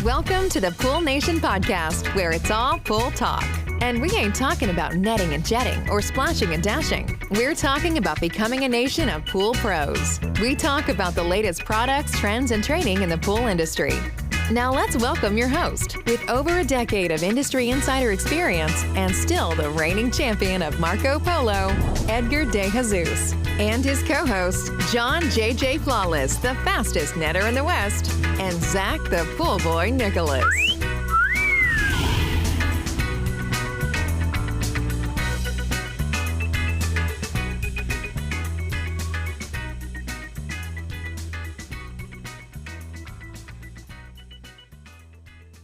Welcome to the Pool Nation podcast, where it's all pool talk. And we ain't talking about netting and jetting or splashing and dashing. We're talking about becoming a nation of pool pros. We talk about the latest products, trends, and training in the pool industry. Now let's welcome your host, with over a decade of industry insider experience and still the reigning champion of Marco Polo, Edgar De Jesus, and his co-host, John JJ Flawless, the fastest netter in the West, and Zach the Pool Boy Nicholas.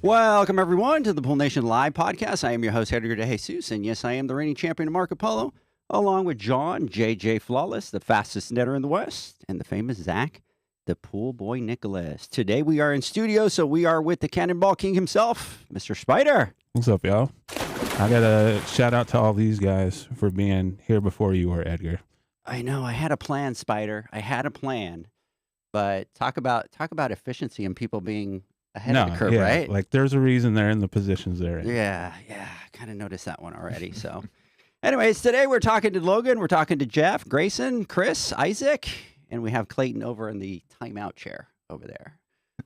Welcome, everyone, to the Pool Nation Live podcast. I am your host, Edgar De Jesus, and yes, I am the reigning champion of Marco Polo, along with John JJ Flawless, the fastest netter in the West, and the famous Zach, the Pool Boy Nicholas. Today, we are in studio, so we are with the Cannonball King himself, Mr. Spider. What's up, y'all? I got a shout out to all these guys for being here before you were, Edgar. I know, I had a plan, Spider. I had a plan, but talk about efficiency and people being ahead of the curve, right? Like, there's a reason they're in the positions they're in. Yeah, kind of noticed that one already. So, anyways, today we're talking to Logan, we're talking to Jeff, Grayson, Chris, Isaac, and we have Clayton over in the timeout chair over there.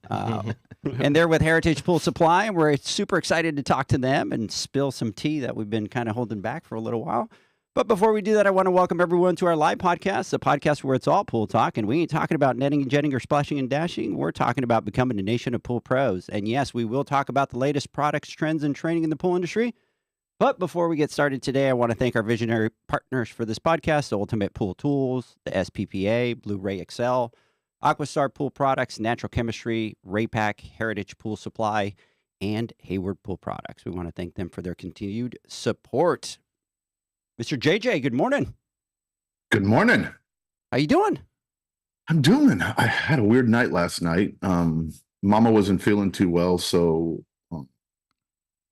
And they're with Heritage Pool Supply, and we're super excited to talk to them and spill some tea that we've been kind of holding back for a little while. But before we do that, I want to welcome everyone to our live podcast, the podcast where it's all pool talk, and we ain't talking about netting and jetting or splashing and dashing. We're talking about becoming a nation of pool pros. And yes, we will talk about the latest products, trends, and training in the pool industry. But before we get started today, I want to thank our visionary partners for this podcast, the Ultimate Pool Tools, the SPPA, Blu-ray XL, Aquastar Pool Products, Natural Chemistry, Raypack, Heritage Pool Supply, and Hayward Pool Products. We want to thank them for their continued support. Mr. JJ, good morning. Good morning. How you doing? I'm doing. I had a weird night last night. Mama wasn't feeling too well, so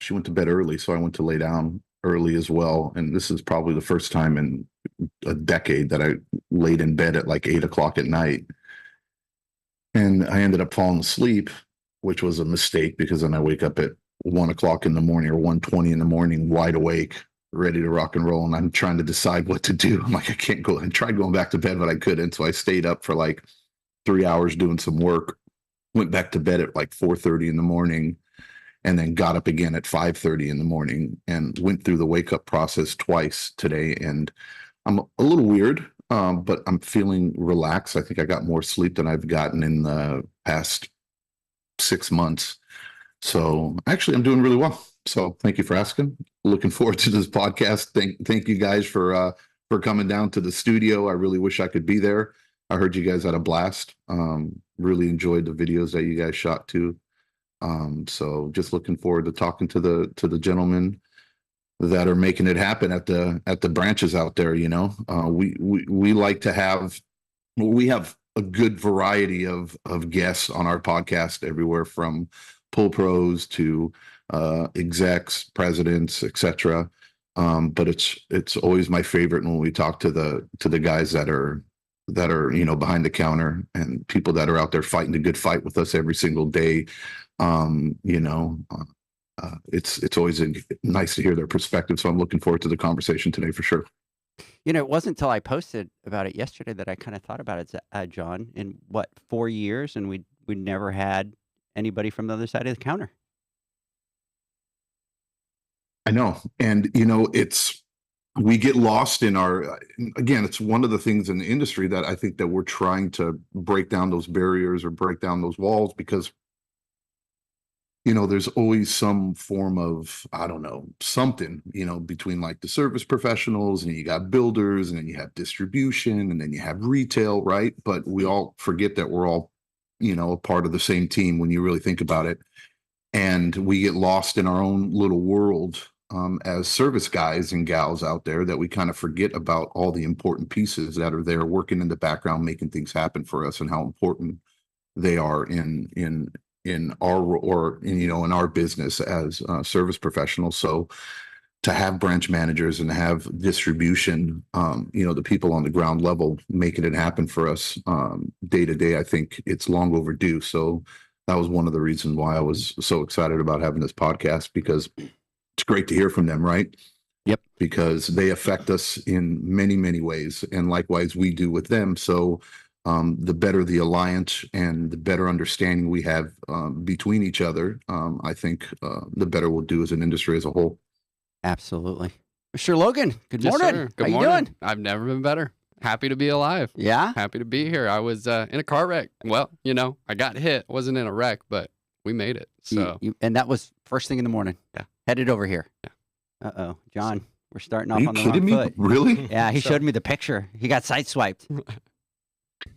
she went to bed early, so I went to lay down early as well. And this is probably the first time in a decade that I laid in bed at like 8 o'clock at night. And I ended up falling asleep, which was a mistake because then I wake up at 1 o'clock in the morning or 1:20 in the morning, wide awake, ready to rock and roll, and I'm trying to decide what to do. I'm like, I can't go. I tried going back to bed, but I couldn't. So I stayed up for like 3 hours doing some work, went back to bed at like 4:30 in the morning, and then got up again at 5:30 in the morning and went through the wake up process twice today. And I'm a little weird, but I'm feeling relaxed. I think I got more sleep than I've gotten in the past 6 months. So actually, I'm doing really well. So thank you for asking. Looking forward to this podcast. Thank you guys for coming down to the studio. I really wish I could be there. I heard you guys had a blast. Really enjoyed the videos that you guys shot too. So just looking forward to talking to the gentlemen that are making it happen at the branches out there. You know, we like to have a good variety of guests on our podcast, everywhere from pool pros to execs, presidents, etc. But it's always my favorite when we talk to the guys that are behind the counter and people that are out there fighting a good fight with us every single day. It's always nice to hear their perspective. So I'm looking forward to the conversation today for sure. You know, it wasn't until I posted about it yesterday that I kind of thought about it, John. In 4 years, and we never had anybody from the other side of the counter. I know. And, we get lost in it's one of the things in the industry that I think that we're trying to break down those barriers or break down those walls because, there's always some form of, I don't know, something, between like the service professionals and you got builders and then you have distribution and then you have retail, right? But we all forget that we're all, a part of the same team when you really think about it. And we get lost in our own little world as service guys and gals out there that we kind of forget about all the important pieces that are there working in the background, making things happen for us and how important they are in our business as service professionals. So to have branch managers and have distribution, the people on the ground level making it happen for us day to day, I think it's long overdue. So that was one of the reasons why I was so excited about having this podcast, because it's great to hear from them, right? Yep. Because they affect us in many, many ways, and likewise we do with them. So the better the alliance and the better understanding we have between each other, I think the better we'll do as an industry as a whole. Absolutely. Mr. Logan, good Yes, morning. sir. Good How morning. you doing? I've never been better. Happy to be alive. Yeah? Happy to be here. I was in a car wreck. Well, I got hit. Wasn't in a wreck, but we made it. So And that was first thing in the morning. Yeah. Headed over here. Yeah. Uh-oh. John, we're starting Are off you on the kidding wrong me? foot. Really? Yeah, he showed me the picture. He got sideswiped.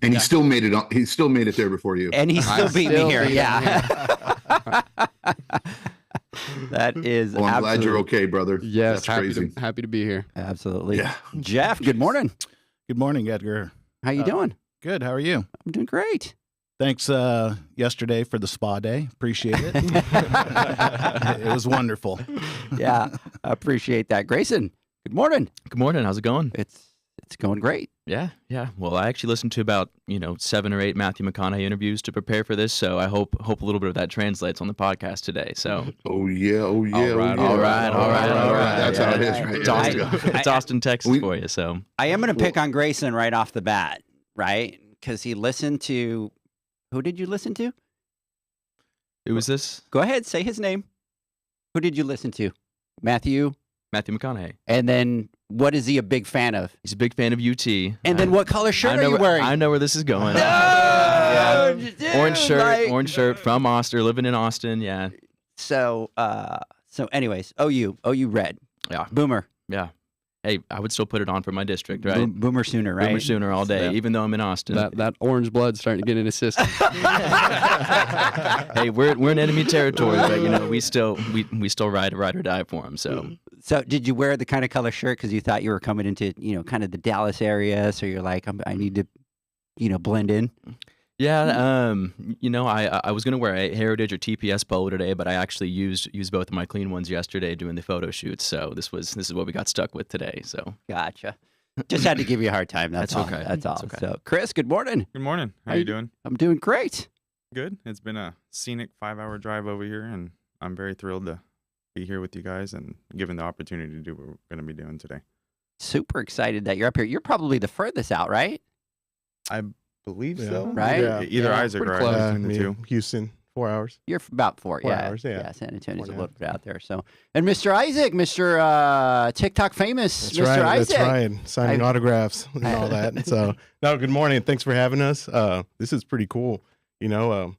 And he still made it. He still made it there before you. And he still beat me still here. beat him Yeah. That is Well, I'm glad you're okay, brother. yes, That's crazy. happy to be here. Absolutely. Yeah. Jeff, good morning. Good morning, Edgar. How you doing? Good. How are you? I'm doing great. Thanks yesterday for the spa day. Appreciate it. It was wonderful. Yeah, I appreciate that. Grayson, good morning. Good morning. How's it going? It's going great. Yeah. Well, I actually listened to about 7 or 8 Matthew McConaughey interviews to prepare for this, so I hope a little bit of that translates on the podcast today. So Oh yeah. All right, all right. That's how it is, right? it's Yeah, Austin, let's go. it's Austin, Texas We- for you. So I am going to pick on Grayson right off the bat, right? Because he listened to, who did you listen to? who was this? Go ahead, say his name. Who did you listen to? Matthew. Matthew McConaughey. And then what is he a big fan of? He's a big fan of UT. And then what color shirt are you wearing? I know where this is going. No! Yeah. Dude, Orange shirt from Austin, living in Austin. Yeah. So anyways, OU red. Yeah. Boomer. Yeah. Hey, I would still put it on for my district, right? Boomer Sooner, right? Boomer Sooner all day, Yeah. even though I'm in Austin. That orange blood's starting to get in his system. Hey, we're in enemy territory, but we still ride or die for him. So did you wear the kind of color shirt because you thought you were coming into, kind of the Dallas area? So you're like, I need to, blend in. Yeah, I was gonna wear a Heritage or TPS polo today, but I actually used both of my clean ones yesterday doing the photo shoots. So this is what we got stuck with today. So Gotcha. Just had to give you a hard time. That's all. okay. That's all. That's okay. So Chris, good morning. Good morning. How How you you- doing? I'm doing great. Good. It's been a scenic 5-hour drive over here, and I'm very thrilled to be here with you guys and given the opportunity to do what we're going to be doing today. Super excited that you're up here. You're probably the furthest out, right? I believe Yeah. so. Right? Yeah. Either Yeah, Isaac pretty or close. I between the Me, two. Houston, 4 hours. You're about 4 4 yeah. hours, yeah. San Antonio's a 4.5, little bit out there. So, and Mr. Isaac, Mr. TikTok famous, That's Mr. right. Isaac. That's right. Signing autographs and I- all that. So, no, good morning. Thanks for having us. This is pretty cool. I feel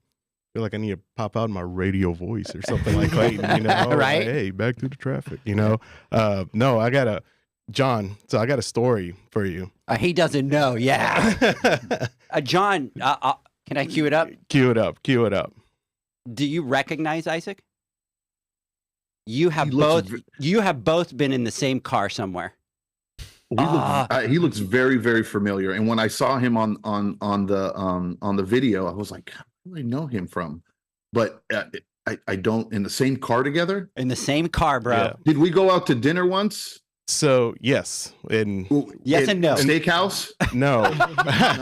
like I need to pop out my radio voice or something like Clayton, Right? Like, hey, back to the traffic, No, I got a story for you. He doesn't know. Yeah. John, can I cue it up? Cue it up. Do you recognize Isaac? You have He looks both. You have both been in the same car somewhere. He looks very, very familiar. And when I saw him on the video, I was like, where do I know him from? But I don't. In the same car together? In the same car, bro. Yeah. Did we go out to dinner once? So, yes. And Yes and no. Steakhouse? no.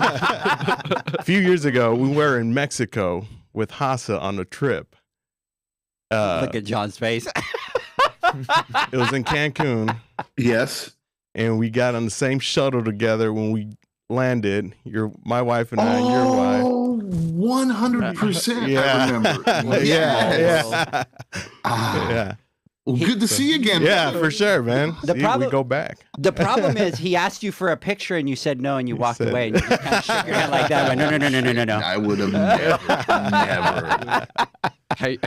A few years ago, we were in Mexico with Hassa on a trip. Look at John's face. It was in Cancun, Yes. and we got on the same shuttle together when we landed. My wife and I, and your wife. Oh, 100%. Yeah. I remember. Yes. Yeah. Ah, Yeah. Well, good to see you again. Yeah, brother. for sure, man. The See, problem- we go back. The problem is, he asked you for a picture and you said no, and you walked said- away, and you just kind of shook your head like that. Went, no. I would have never.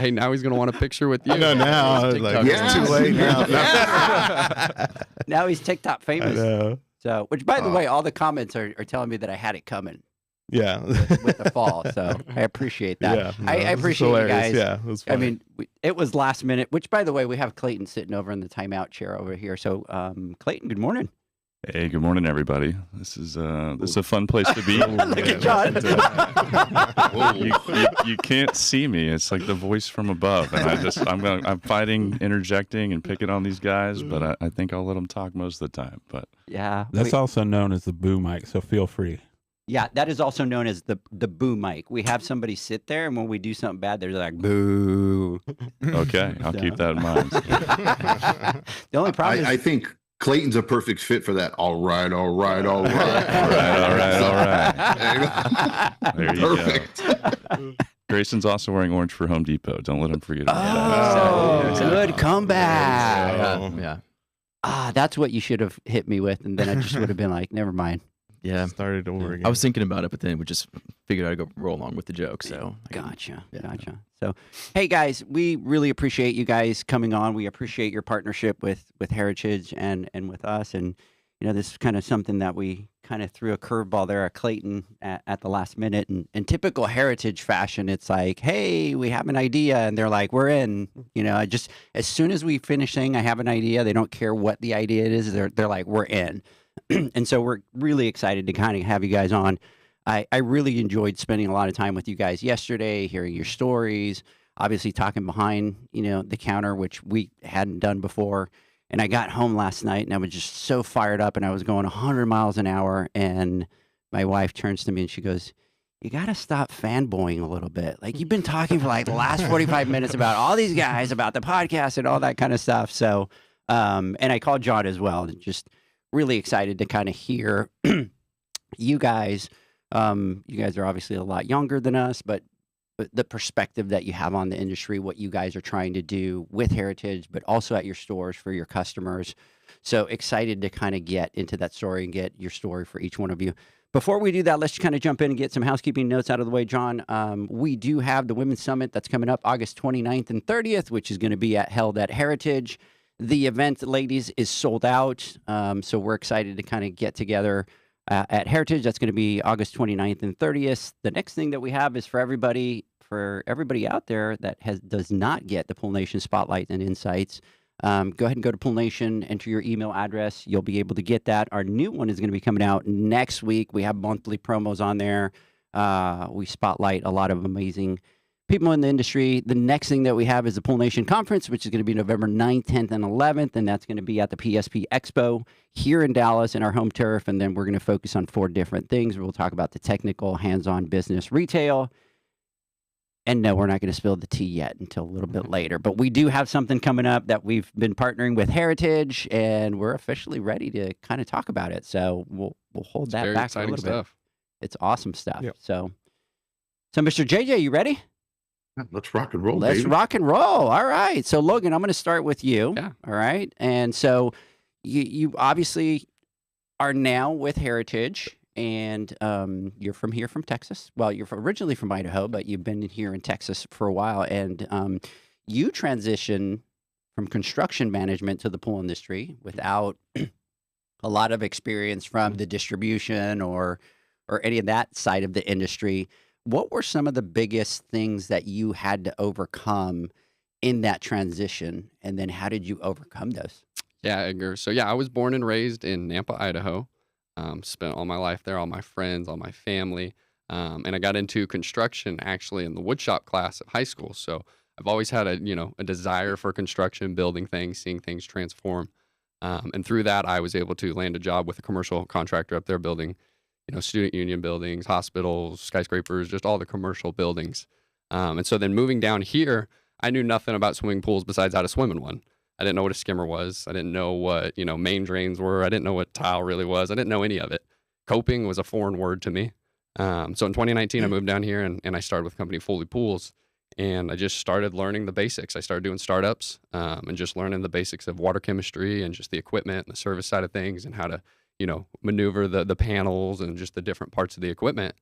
hey, now he's gonna want a picture with you. No, now it's like, TikTok. it's too late now. Yeah. Now he's TikTok I famous. know. So, which by the Oh. way, all the comments are telling me that I had it coming Yeah. with the fall. So I appreciate that. Yeah. I this is appreciate you hilarious. guys. Yeah, it was I funny. mean, it was last minute. Which, by the way, we have Clayton sitting over in the timeout chair over here. So, Clayton, good morning. Hey, good morning, everybody. This is a fun place to be. Look at John. You can't see me. It's like the voice from above, and I'm fighting, interjecting, and picking on these guys. But I think I'll let them talk most of the time. But Yeah, That's also known as the boo mic, so feel free. Yeah, that is also known as the boo mic. We have somebody sit there, and when we do something bad, they're like, boo. Okay, I'll keep that in mind. The only problem is I think Clayton's a perfect fit for that. All right, all right, all right. All right. There you go. Grayson's also wearing orange for Home Depot. Don't let him forget about that. Good comeback. Yeah. That's what you should have hit me with, and then I just would have been like, never mind. Yeah. Started over again. I was thinking about it, but then we just figured I'd go roll along with the joke. So Gotcha. Yeah. Gotcha. So, hey guys, we really appreciate you guys coming on. We appreciate your partnership with Heritage and with us. And this is kind of something that we kind of threw a curveball there at Clayton at the last minute. And in typical Heritage fashion, it's like, hey, we have an idea, and they're like, we're in. I just as soon as we finish saying I have an idea, they don't care what the idea is. They're like, we're in. And so we're really excited to kind of have you guys on. I really enjoyed spending a lot of time with you guys yesterday, hearing your stories, obviously talking behind, the counter, which we hadn't done before. And I got home last night and I was just so fired up, and I was going 100 miles an hour. And my wife turns to me and she goes, you got to stop fanboying a little bit. Like, you've been talking for like the last 45 minutes about all these guys, about the podcast and all that kind of stuff. So, and I called John as well, and just really excited to kind of hear you guys. You guys are obviously a lot younger than us, but the perspective that you have on the industry, what you guys are trying to do with Heritage, but also at your stores for your customers. So excited to kind of get into that story and get your story for each one of you. Before we do that, let's kind of jump in and get some housekeeping notes out of the way, John. We do have the Women's Summit that's coming up August 29th and 30th, which is going to be held at Heritage. The event, ladies, is sold out, so we're excited to kind of get together at Heritage. That's going to be August 29th and 30th. The next thing that we have is for everybody out there that does not get the Pool Nation Spotlight and Insights. Go ahead and go to Pool Nation, enter your email address. You'll be able to get that. Our new one is going to be coming out next week. We have monthly promos on there. We spotlight a lot of amazing people in the industry. The next thing that we have is the Pool Nation Conference, which is going to be November 9th, 10th, and 11th, and that's going to be at the PSP Expo here in Dallas in our home turf, and then we're going to focus on 4 different things. We'll talk about the technical, hands-on business, retail, and no, we're not going to spill the tea yet until a little bit later, but we do have something coming up that we've been partnering with Heritage, and we're officially ready to kind of talk about it, so we'll hold that back for a little bit. It's awesome stuff. Yep. So Mr. JJ, you ready? Let's rock and roll. Let's rock and roll. All right. So Logan, I'm going to start with you. Yeah. All right. And so you obviously are now with Heritage, and you're from Texas. Well, you're originally from Idaho, but you've been here in Texas for a while. And you transition from construction management to the pool industry without a lot of experience from the distribution or any of that side of the industry. What were some of the biggest things that you had to overcome in that transition? And then how did you overcome those? Yeah, Edgar. So I was born and raised in Nampa, Idaho. Spent all my life there, all my friends, all my family. And I got into construction actually in the woodshop class at high school. So I've always had a desire for construction, building things, seeing things transform. And through that, I was able to land a job with a commercial contractor up there building student union buildings, hospitals, skyscrapers, just all the commercial buildings. And so then moving down here, I knew nothing about swimming pools besides how to swim in one. I didn't know what a skimmer was. I didn't know what, main drains were. I didn't know what tile really was. I didn't know any of it. Coping was a foreign word to me. So in 2019, I moved down here and I started with company Foley Pools. And I just started learning the basics. I started doing startups and just learning the basics of water chemistry and just the equipment and the service side of things and how to maneuver the panels and just the different parts of the equipment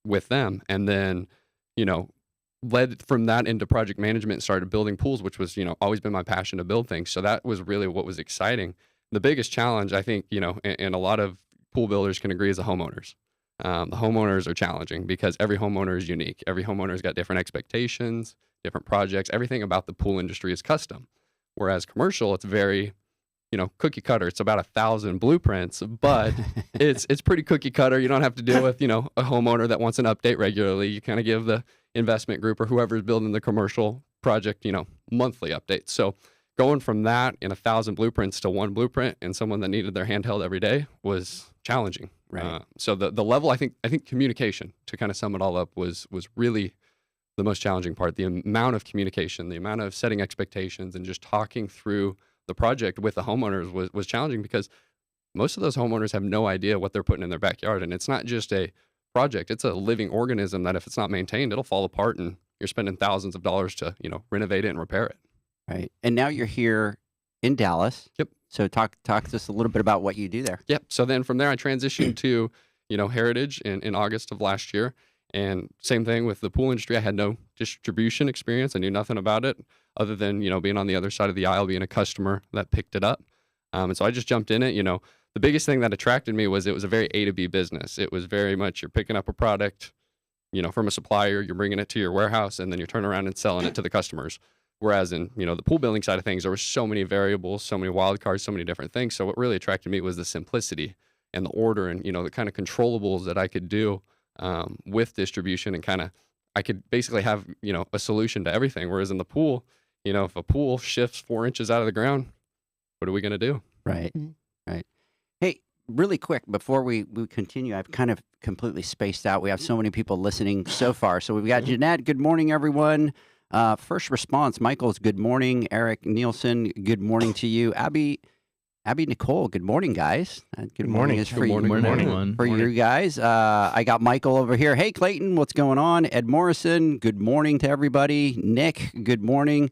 with them. And then, led from that into project management and started building pools, which was, always been my passion to build things. So that was really what was exciting. The biggest challenge, I think, and a lot of pool builders can agree, is the homeowners. The homeowners are challenging because every homeowner is unique. Every homeowner's got different expectations, different projects. Everything about the pool industry is custom. Whereas commercial, it's very cookie cutter. It's about 1,000 blueprints, but it's pretty cookie cutter. You don't have to deal with, a homeowner that wants an update regularly. You kind of give the investment group or whoever's building the commercial project, monthly updates. So going from that in 1,000 blueprints to one blueprint and someone that needed their handheld every day was challenging. Right. So the level, I think communication, to kind of sum it all up, was really the most challenging part. The amount of communication, the amount of setting expectations, and just talking through the project with the homeowners was challenging, because most of those homeowners have no idea what they're putting in their backyard. And it's not just a project, it's a living organism that if it's not maintained, it'll fall apart, and you're spending thousands of dollars to, renovate it and repair it. Right. And now you're here in Dallas. Yep. So talk to us a little bit about what you do there. Yep. So then from there, I transitioned to, Heritage in August of last year. And same thing with the pool industry. I had no distribution experience. I knew nothing about it other than, being on the other side of the aisle, being a customer that picked it up. And so I just jumped in it. The biggest thing that attracted me was it was a very A to B business. It was very much you're picking up a product, from a supplier, you're bringing it to your warehouse, and then you're turning around and selling it to the customers. Whereas in, the pool building side of things, there were so many variables, so many wild cards, so many different things. So what really attracted me was the simplicity and the order and, the kind of controllables that I could do with distribution, and I could basically have, a solution to everything. Whereas in the pool, if a pool shifts 4 inches out of the ground, what are we going to do? Right. Right. Hey, really quick, before we continue, I've kind of completely spaced out. We have so many people listening so far. So we've got Jeanette. Good morning, everyone. First response, Michael's good morning. Eric Nielsen, good morning to you. Abby Nicole, good morning, guys. Good morning is for you. Morning. For you guys. I got Michael over here. Hey, Clayton, what's going on? Ed Morrison, good morning to everybody. Nick, good morning.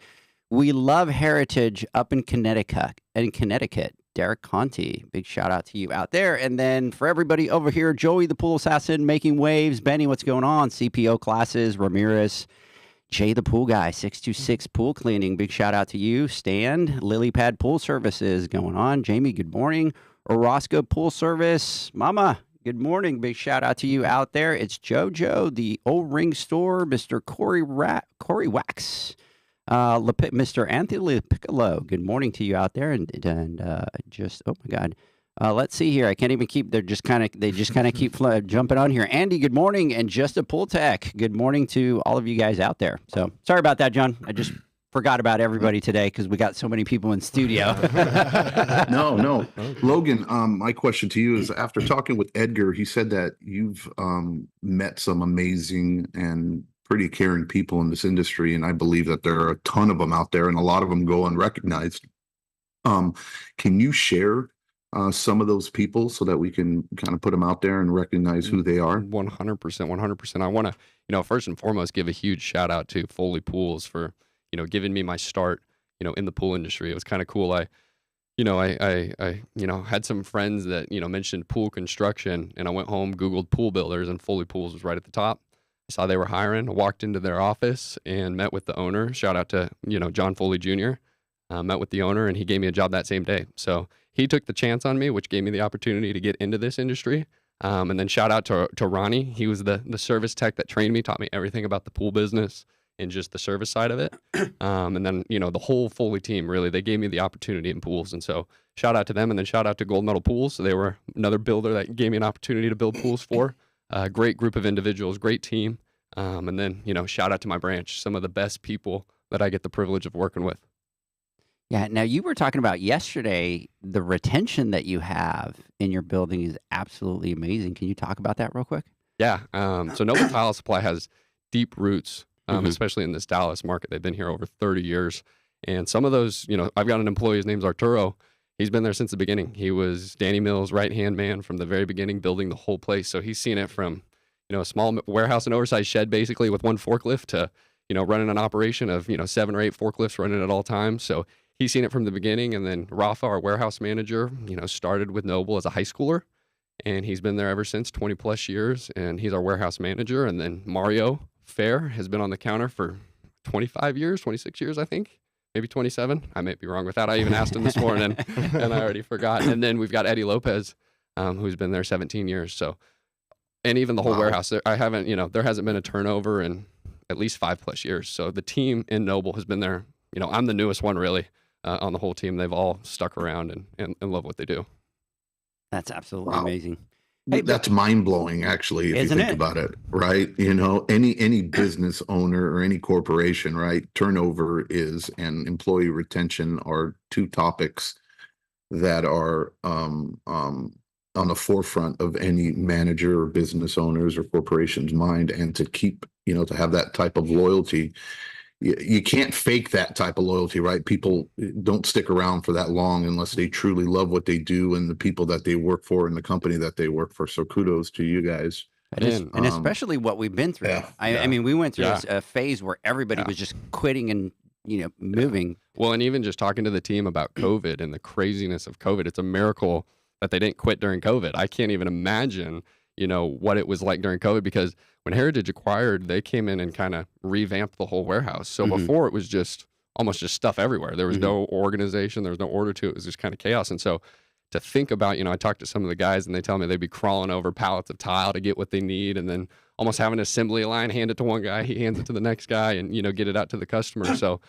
We love Heritage up in Connecticut. Derek Conti, big shout out to you out there. And then for everybody over here, Joey the Pool Assassin, making waves. Benny, what's going on? CPO classes, Ramirez. Jay the Pool Guy, 626 Pool Cleaning. Big shout out to you. Stan, Lily Pad Pool Services going on. Jamie, good morning. Orozco Pool Service. Mama, good morning. Big shout out to you out there. It's JoJo, the O-Ring Store, Mr. Corey Wax. Mr. Anthony Piccolo, good morning to you out there. And just, oh my God. Let's see here. I can't even keep. They just kind of keep jumping on here. Andy, good morning, and Just a Pool Tech. Good morning to all of you guys out there. So sorry about that, John. I just forgot about everybody today because we got so many people in studio. No, Logan. My question to you is: after talking with Edgar, he said that you've met some amazing and pretty caring people in this industry, and I believe that there are a ton of them out there, and a lot of them go unrecognized. Can you share some of those people so that we can kind of put them out there and recognize who they are? 100%. I want to, first and foremost, give a huge shout out to Foley Pools for, giving me my start, in the pool industry. It was kind of cool. I had some friends that, mentioned pool construction, and I went home, Googled pool builders, and Foley Pools was right at the top. I saw they were hiring. I walked into their office and met with the owner. Shout out to, John Foley Jr. Met with the owner, and he gave me a job that same day. So he took the chance on me, which gave me the opportunity to get into this industry. And then shout out to Ronnie. He was the service tech that trained me, taught me everything about the pool business and just the service side of it. And then, the whole Foley team, really, they gave me the opportunity in pools. And so shout out to them, and then shout out to Gold Medal Pools. So they were another builder that gave me an opportunity to build pools for. Great group of individuals, great team. And then, shout out to my branch, some of the best people that I get the privilege of working with. Yeah. Now, you were talking about yesterday, the retention that you have in your building is absolutely amazing. Can you talk about that real quick? Yeah. So Noble Tile Supply has deep roots, especially in this Dallas market. They've been here over 30 years. And some of those, I've got an employee, his name's Arturo. He's been there since the beginning. He was Danny Mills' right-hand man from the very beginning, building the whole place. So he's seen it from, a small warehouse and oversized shed, basically, with one forklift to, running an operation of, 7 or 8 forklifts running at all times. So he's seen it from the beginning. And then Rafa, our warehouse manager, started with Noble as a high schooler, and he's been there ever since, 20 plus years. And he's our warehouse manager. And then Mario Fair has been on the counter for 25 years, 26 years, I think, maybe 27. I may be wrong with that. I even asked him this morning and I already forgot. And then we've got Eddie Lopez, who's been there 17 years. So, and even the whole warehouse, there hasn't been a turnover in at least 5+ years. So the team in Noble has been there. I'm the newest one, really. On the whole team, they've all stuck around and love what they do. That's absolutely amazing. Hey, that's mind-blowing, actually, if you think about it, right? Any business owner or any corporation, right? Turnover and employee retention are two topics that are on the forefront of any manager or business owners or corporation's mind, and to keep, to have that type of loyalty. You can't fake that type of loyalty, right? People don't stick around for that long unless they truly love what they do and the people that they work for and the company that they work for. So kudos to you guys. And especially what we've been through. Yeah, I mean, we went through Yeah. a phase where everybody was just quitting and, moving. Well, and even just talking to the team about COVID and the craziness of COVID, it's a miracle that they didn't quit during COVID. I can't even imagine, what it was like during COVID, because when Heritage acquired, they came in and kind of revamped the whole warehouse. So before it was just almost just stuff everywhere. There was no organization. There was no order to it. It was just kind of chaos. And so to think about, I talked to some of the guys and they tell me they'd be crawling over pallets of tile to get what they need, and then almost have an assembly line, hand it to one guy, he hands it to the next guy, and, get it out to the customer. So,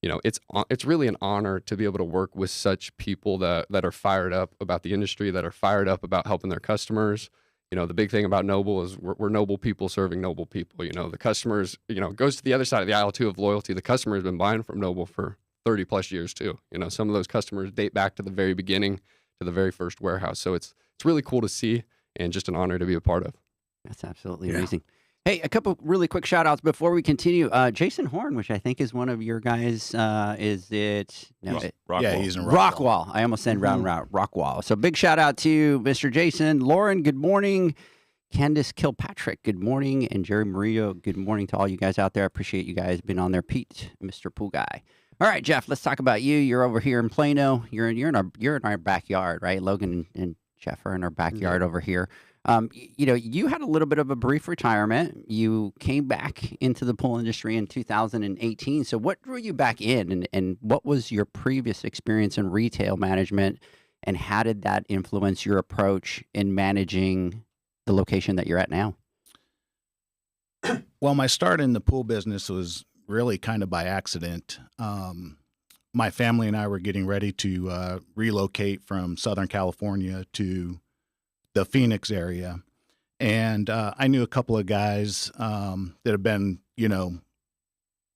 it's really an honor to be able to work with such people that are fired up about the industry, that are fired up about helping their customers. The big thing about Noble is we're noble people serving noble people. The customers, goes to the other side of the aisle too of loyalty. The customer has been buying from Noble for 30 plus years too. Some of those customers date back to the very beginning, to the very first warehouse. So it's really cool to see and just an honor to be a part of. That's absolutely amazing. Hey, a couple really quick shout outs before we continue. Jason Horn, which I think is one of your guys, is it? No, Rockwall. Yeah, he's in Rockwall. I almost said Rockwall. So big shout out to Mr. Jason. Lauren, good morning. Candace Kilpatrick, good morning. And Jerry Murillo, good morning to all you guys out there. I appreciate you guys being on there. Pete, Mr. Pool Guy. All right, Jeff, let's talk about you. You're over here in Plano. You're in our backyard, right? Logan and Jeff are in our backyard over here. You had a little bit of a brief retirement. You came back into the pool industry in 2018. So what drew you back in, and what was your previous experience in retail management, and how did that influence your approach in managing the location that you're at now? Well, my start in the pool business was really kind of by accident. My family and I were getting ready to relocate from Southern California to the Phoenix area. And I knew a couple of guys that have been,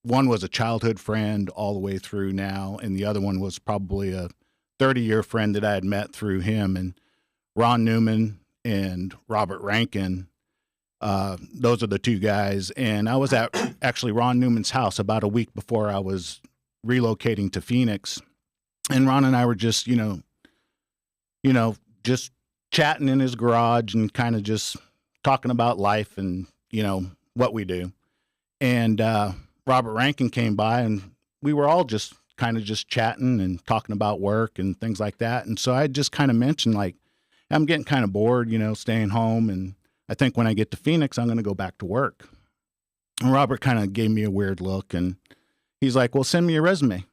one was a childhood friend all the way through now, and the other one was probably a 30-year friend that I had met through him. And Ron Newman and Robert Rankin, those are the two guys. And I was at actually Ron Newman's house about a week before I was relocating to Phoenix. And Ron and I were just, just chatting in his garage and kind of just talking about life and, what we do. And Robert Rankin came by, and we were all just kind of just chatting and talking about work and things like that. And so I just kind of mentioned, like, I'm getting kind of bored, staying home. And I think when I get to Phoenix, I'm going to go back to work. And Robert kind of gave me a weird look, and he's like, well, send me your resume.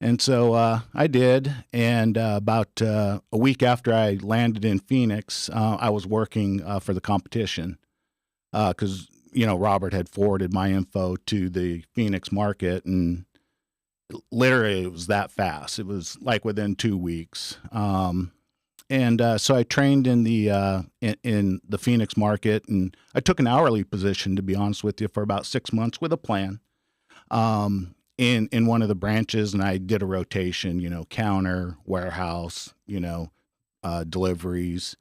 And so I did, and about a week after I landed in Phoenix, I was working for the competition because, Robert had forwarded my info to the Phoenix market, and literally it was that fast. It was like within 2 weeks. So I trained in the Phoenix market, and I took an hourly position, to be honest with you, for about 6 months with a plan. In one of the branches, and I did a rotation, counter, warehouse, deliveries,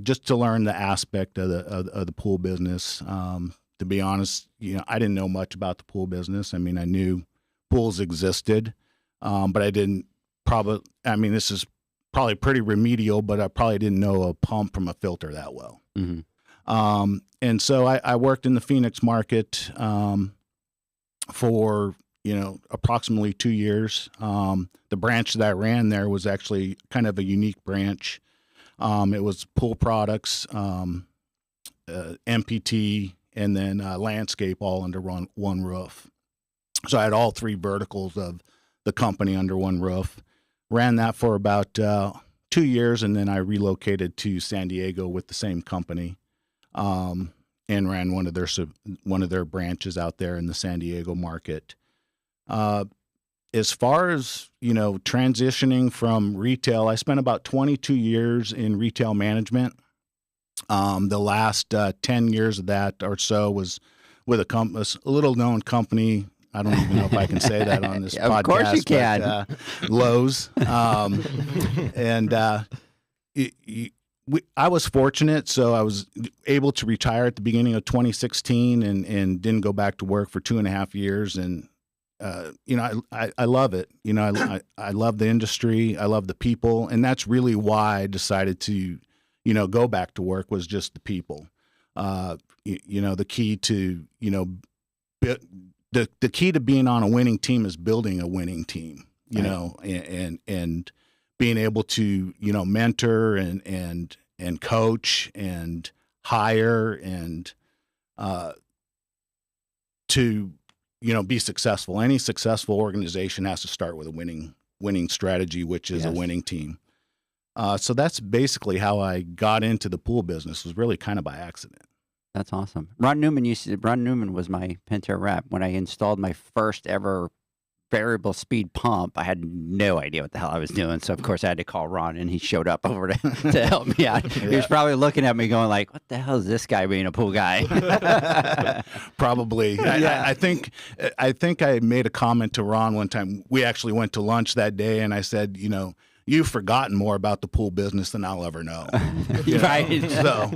just to learn the aspect of the pool business. To be honest, I didn't know much about the pool business. I mean, I knew pools existed, but I didn't this is probably pretty remedial, but I probably didn't know a pump from a filter that well. Mm-hmm. And so I worked in the Phoenix market, for approximately 2 years. The branch that I ran there was actually kind of a unique branch. It was pool products, MPT, and then landscape all under one roof. So I had all three verticals of the company under one roof. Ran that for about 2 years, and then I relocated to San Diego with the same company. And ran one of their branches out there in the San Diego market. As far as, transitioning from retail, I spent about 22 years in retail management. The last 10 years of that or so was with a little known company. I don't even know if I can say that on this podcast. Of course you can. Lowe's. I was fortunate, so I was able to retire at the beginning of 2016 and didn't go back to work for 2.5 years. And, I love it. I love the industry. I love the people. And that's really why I decided to, go back to work, was just the people. The key to, the key to being on a winning team is building a winning team, and being able to, mentor and coach and hire and to, be successful. Any successful organization has to start with a winning strategy, which is a winning team. So that's basically how I got into the pool business, was really kind of by accident. That's awesome. Ron Newman was my Pentair rep. When I installed my first ever variable speed pump, I had no idea what the hell I was doing. So of course I had to call Ron, and he showed up over to help me out. He was probably looking at me going like, what the hell is this guy being a pool guy? Probably. Yeah. I think I made a comment to Ron one time. We actually went to lunch that day, and I said, you've forgotten more about the pool business than I'll ever know. Right. So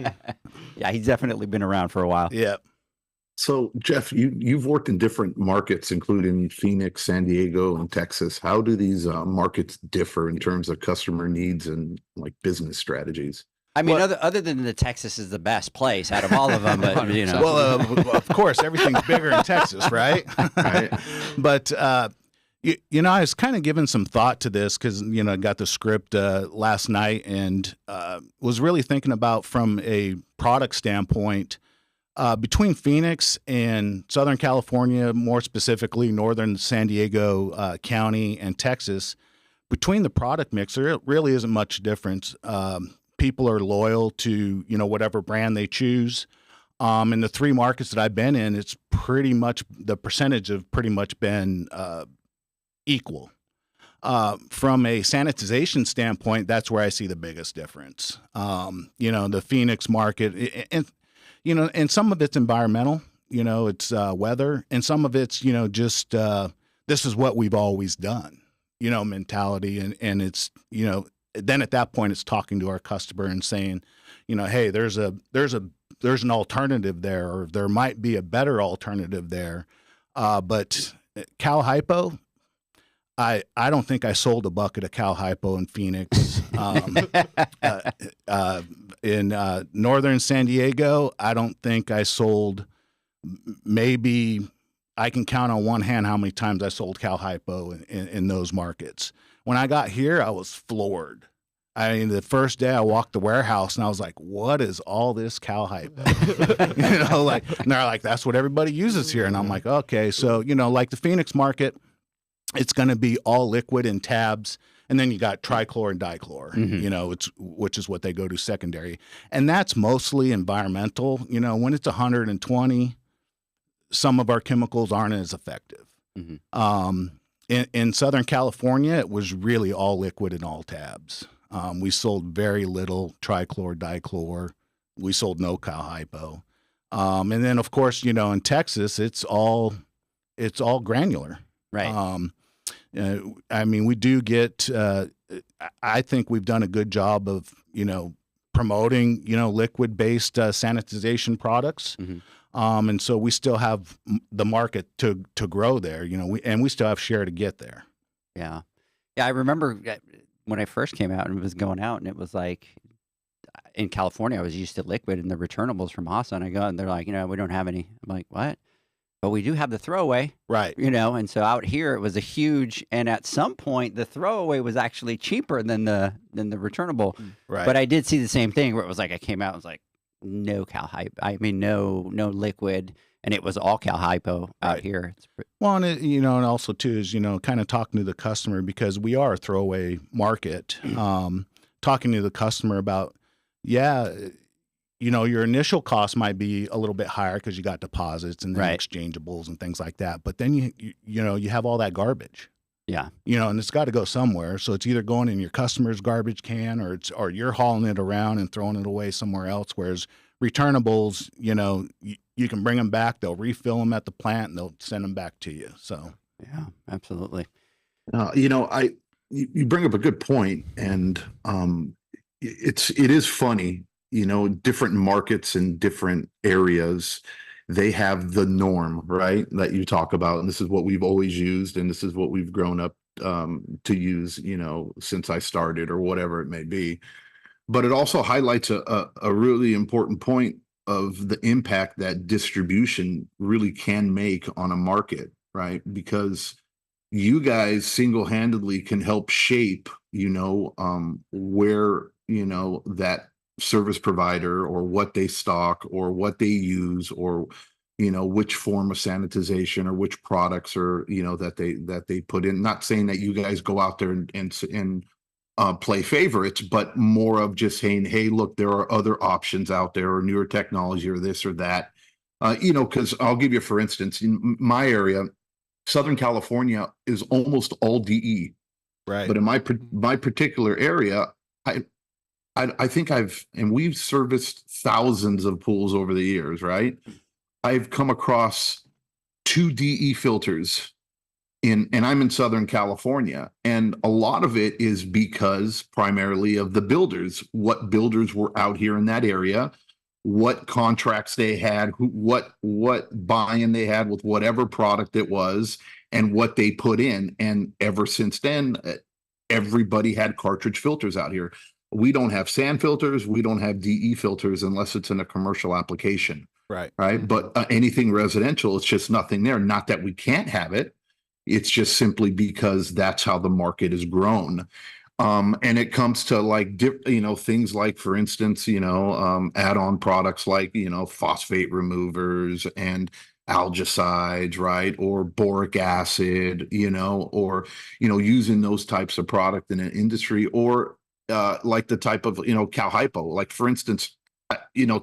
yeah, he's definitely been around for a while. Yeah. So, Jeff, you've worked in different markets, including Phoenix, San Diego, and Texas. How do these markets differ in terms of customer needs and like business strategies? I mean, other than the Texas is the best place out of all of them, but Well, of course, everything's bigger in Texas, right? Right. But I was kind of giving some thought to this because I got the script last night and was really thinking about, from a product standpoint, between Phoenix and Southern California, more specifically Northern San Diego County and Texas, between the product mix, there really isn't much difference. People are loyal to, whatever brand they choose. In the 3 markets that I've been in, it's pretty much, the percentage have pretty much been equal. From a sanitization standpoint, that's where I see the biggest difference. The Phoenix market, and some of it's environmental, it's weather, and some of it's, just this is what we've always done, mentality. And it's, then at that point it's talking to our customer and saying, hey, there's an alternative there, or there might be a better alternative there. But Cal Hypo, I don't think I sold a bucket of Cal Hypo in Phoenix. In Northern San Diego, I don't think I sold, maybe I can count on one hand how many times I sold Cal Hypo in those markets. When I got here, I was floored. I mean, the first day I walked the warehouse and I was like, what is all this Cal Hypo? And they're like, that's what everybody uses here. And I'm like, okay. So, like the Phoenix market, it's going to be all liquid in tabs. And then you got trichlor and dichlor, which is what they go to secondary. And that's mostly environmental. When it's 120, some of our chemicals aren't as effective. Mm-hmm. In Southern California, it was really all liquid and all tabs. We sold very little trichlor, dichlor. We sold no Cal Hypo. And then, of course, in Texas, it's all granular. Right. I mean, we do get, I think we've done a good job of, promoting, liquid-based sanitization products. Mm-hmm. And so we still have the market to grow there, we still have share to get there. Yeah. Yeah. I remember when I first came out and was going out, and it was like, in California, I was used to liquid and the returnables from Asa, and I go, and they're like, we don't have any. I'm like, what? But we do have the throwaway, right? And so out here it was a huge, and at some point the throwaway was actually cheaper than the returnable. Right. But I did see the same thing where it was like I came out, and was like, no Cal Hypo. I mean, no liquid, and it was all Cal Hypo out here. Well, and and also too is kind of talking to the customer, because we are a throwaway market. Talking to the customer about, your initial cost might be a little bit higher because you got deposits and then exchangeables and things like that. But then you have all that garbage. Yeah. And it's got to go somewhere. So it's either going in your customer's garbage can, or you're hauling it around and throwing it away somewhere else. Whereas returnables, you can bring them back, they'll refill them at the plant, and they'll send them back to you. So yeah, absolutely. You bring up a good point, and it is funny, different markets and different areas, they have the norm, right? That you talk about. And this is what we've always used. And this is what we've grown up to use, since I started or whatever it may be. But it also highlights a really important point of the impact that distribution really can make on a market, right? Because you guys single-handedly can help shape, where, that service provider or what they stock or what they use or, which form of sanitization or which products are, that they put in. Not saying that you guys go out there and play favorites, but more of just saying, hey, look, there are other options out there or newer technology or this or that. Because I'll give you, for instance, in my area, Southern California is almost all DE. Right. But in my particular area, I think we've serviced thousands of pools over the years, right? I've come across 2 DE filters and I'm in Southern California. And a lot of it is because primarily of the builders, what builders were out here in that area, what contracts they had, what buy-in they had with whatever product it was, and what they put in. And ever since then, everybody had cartridge filters out here. We don't have sand filters. We don't have DE filters unless it's in a commercial application. Right. Mm-hmm. But anything residential, it's just nothing there. Not that we can't have it. It's just simply because that's how the market has grown. And it comes to like, things like, for instance, add-on products like, phosphate removers and algicides, right? Or boric acid, or, using those types of product in an industry, or like the type of, cow hypo. Like, for instance,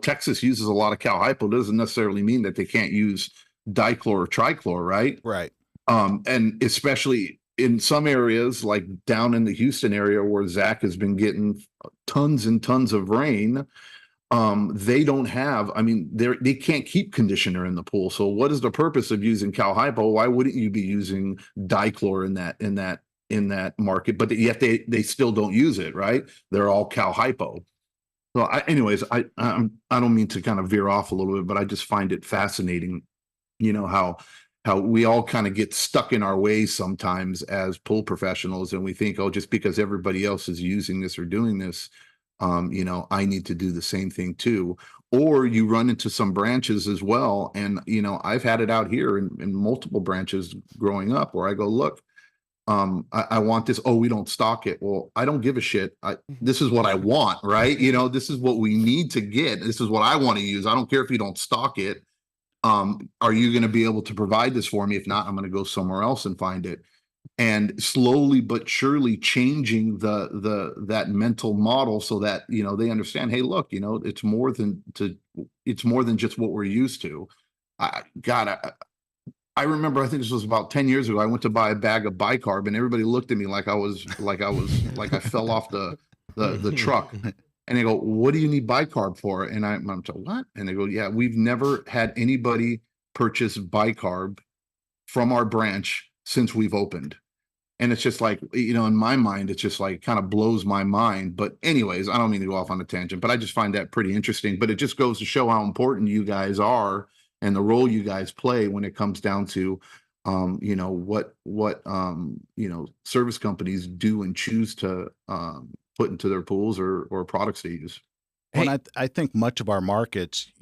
Texas uses a lot of cow hypo. Doesn't necessarily mean that they can't use dichlor or trichlor, right? Right. And especially in some areas, like down in the Houston area where Zach has been getting tons and tons of rain, they don't have, they can't keep conditioner in the pool. So what is the purpose of using cal hypo? Why wouldn't you be using dichlor in that market? But yet they still don't use it, right? They're all cal hypo. So I don't mean to kind of veer off a little bit, but I just find it fascinating, how we all kind of get stuck in our ways sometimes as pool professionals, and we think, oh, just because everybody else is using this or doing this, I need to do the same thing too. Or you run into some branches as well, and I've had it out here in multiple branches growing up where I go, look, I want this. Oh, we don't stock it. Well, I don't give a shit. This is what I want, right? This is what we need to get. This is what I want to use. I don't care if you don't stock it. Are you going to be able to provide this for me? If not, I'm going to go somewhere else and find it. And slowly but surely changing that mental model so that, they understand, hey, look, it's more than just what we're used to. I remember, I think this was about 10 years ago, I went to buy a bag of bicarb and everybody looked at me like I fell off the truck. And they go, what do you need bicarb for? And I'm like, what? And they go, yeah, we've never had anybody purchase bicarb from our branch since we've opened. And it's just like, in my mind, it's just like kind of blows my mind. But anyways, I don't mean to go off on a tangent, but I just find that pretty interesting. But it just goes to show how important you guys are and the role you guys play when it comes down to, what service companies do and choose to put into their pools or products they use. Hey. Well, I think much of our markets,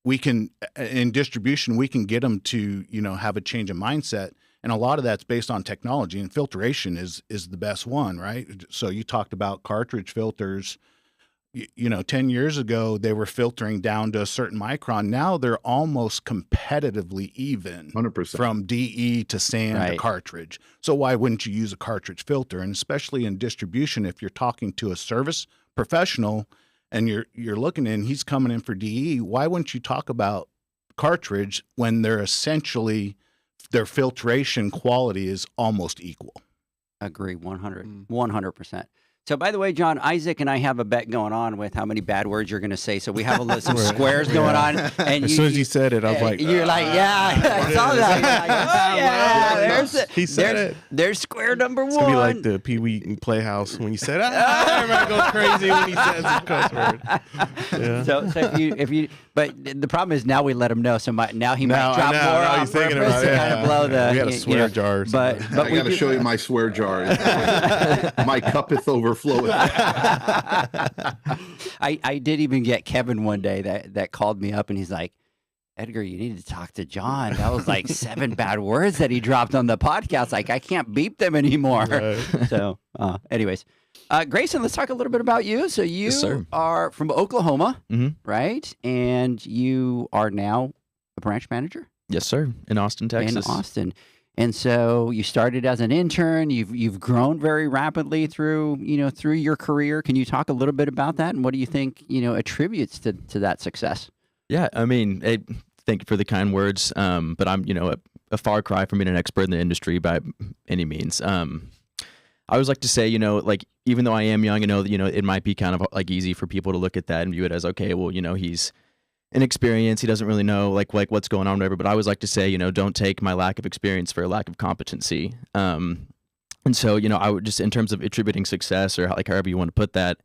we can, in distribution, we can get them to, have a change of mindset. And a lot of that's based on technology, and filtration is the best one, right? So you talked about cartridge filters. 10 years ago, they were filtering down to a certain micron. Now they're almost competitively even 100%. From DE to sand to cartridge. So why wouldn't you use a cartridge filter? And especially in distribution, if you're talking to a service professional and you're looking in, he's coming in for DE, why wouldn't you talk about cartridge when they're essentially, their filtration quality is almost equal? Agree, 100%. So, by the way, John, Isaac and I have a bet going on with how many bad words you're going to say. So we have a list of squares going on. And As soon as you said it, I was like, you're like, yeah, I saw that. You're like, oh, yeah, He said it. There's square number one. It's gonna be like the Pee Wee Playhouse when you said, everybody goes crazy when he says the cuss word. Yeah. So if you, but the problem is now we let him know. So now he might drop more on he's thinking purpose about to it. kind of blow the. We got a swear jar. Or but I got to show you my swear jar. My cuppeth overfloweth. I did even get Kevin one day that called me up and he's like, Edgar, you need to talk to John. That was like 7 bad words that he dropped on the podcast. Like, I can't beep them anymore. Right. So, anyways, Grayson, let's talk a little bit about you. So you Yes, sir. are from Oklahoma, Mhm. right? And you are now a branch manager Yes, sir. In Austin, Texas. in Austin. And so you started as an intern. You've grown very rapidly through your career. Can you talk a little bit about that? And what do you think attributes to that success? Yeah, I mean, thank you for the kind words. But I'm, a far cry from being an expert in the industry by any means. I always like to say, like, even though I am young, it might be kind of like easy for people to look at that and view it as, okay, well, he's inexperienced. He doesn't really know like what's going on, whatever. But I always like to say, don't take my lack of experience for a lack of competency. And so, I would just, in terms of attributing success or like however you want to put that,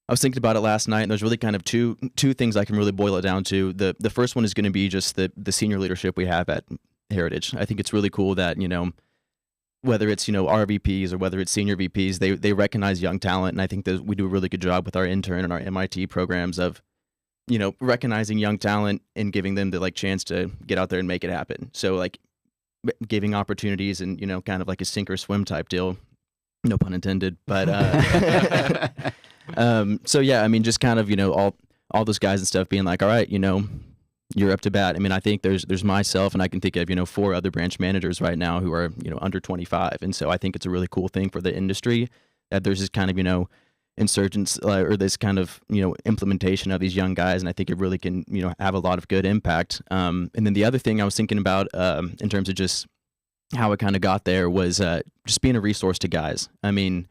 I was thinking about it last night, and there's really kind of two things I can really boil it down to. The first one is going to be just the senior leadership we have at Heritage. I think it's really cool that, whether it's, our VPs or whether it's senior VPs, they recognize young talent. And I think that we do a really good job with our intern and our MIT programs of, recognizing young talent and giving them the chance to get out there and make it happen. So like giving opportunities and, kind of like a sink or swim type deal, no pun intended, but, so yeah, I mean, just kind of, all those guys and stuff being like, all right, you're up to bat. I mean, I think there's myself and I can think of, 4 other branch managers right now who are, under 25. And so I think it's a really cool thing for the industry that there's this kind of, insurgence or this kind of implementation of these young guys, and I think it really can have a lot of good impact. And then the other thing I was thinking about in terms of just how it kind of got there was just being a resource to guys. I mean,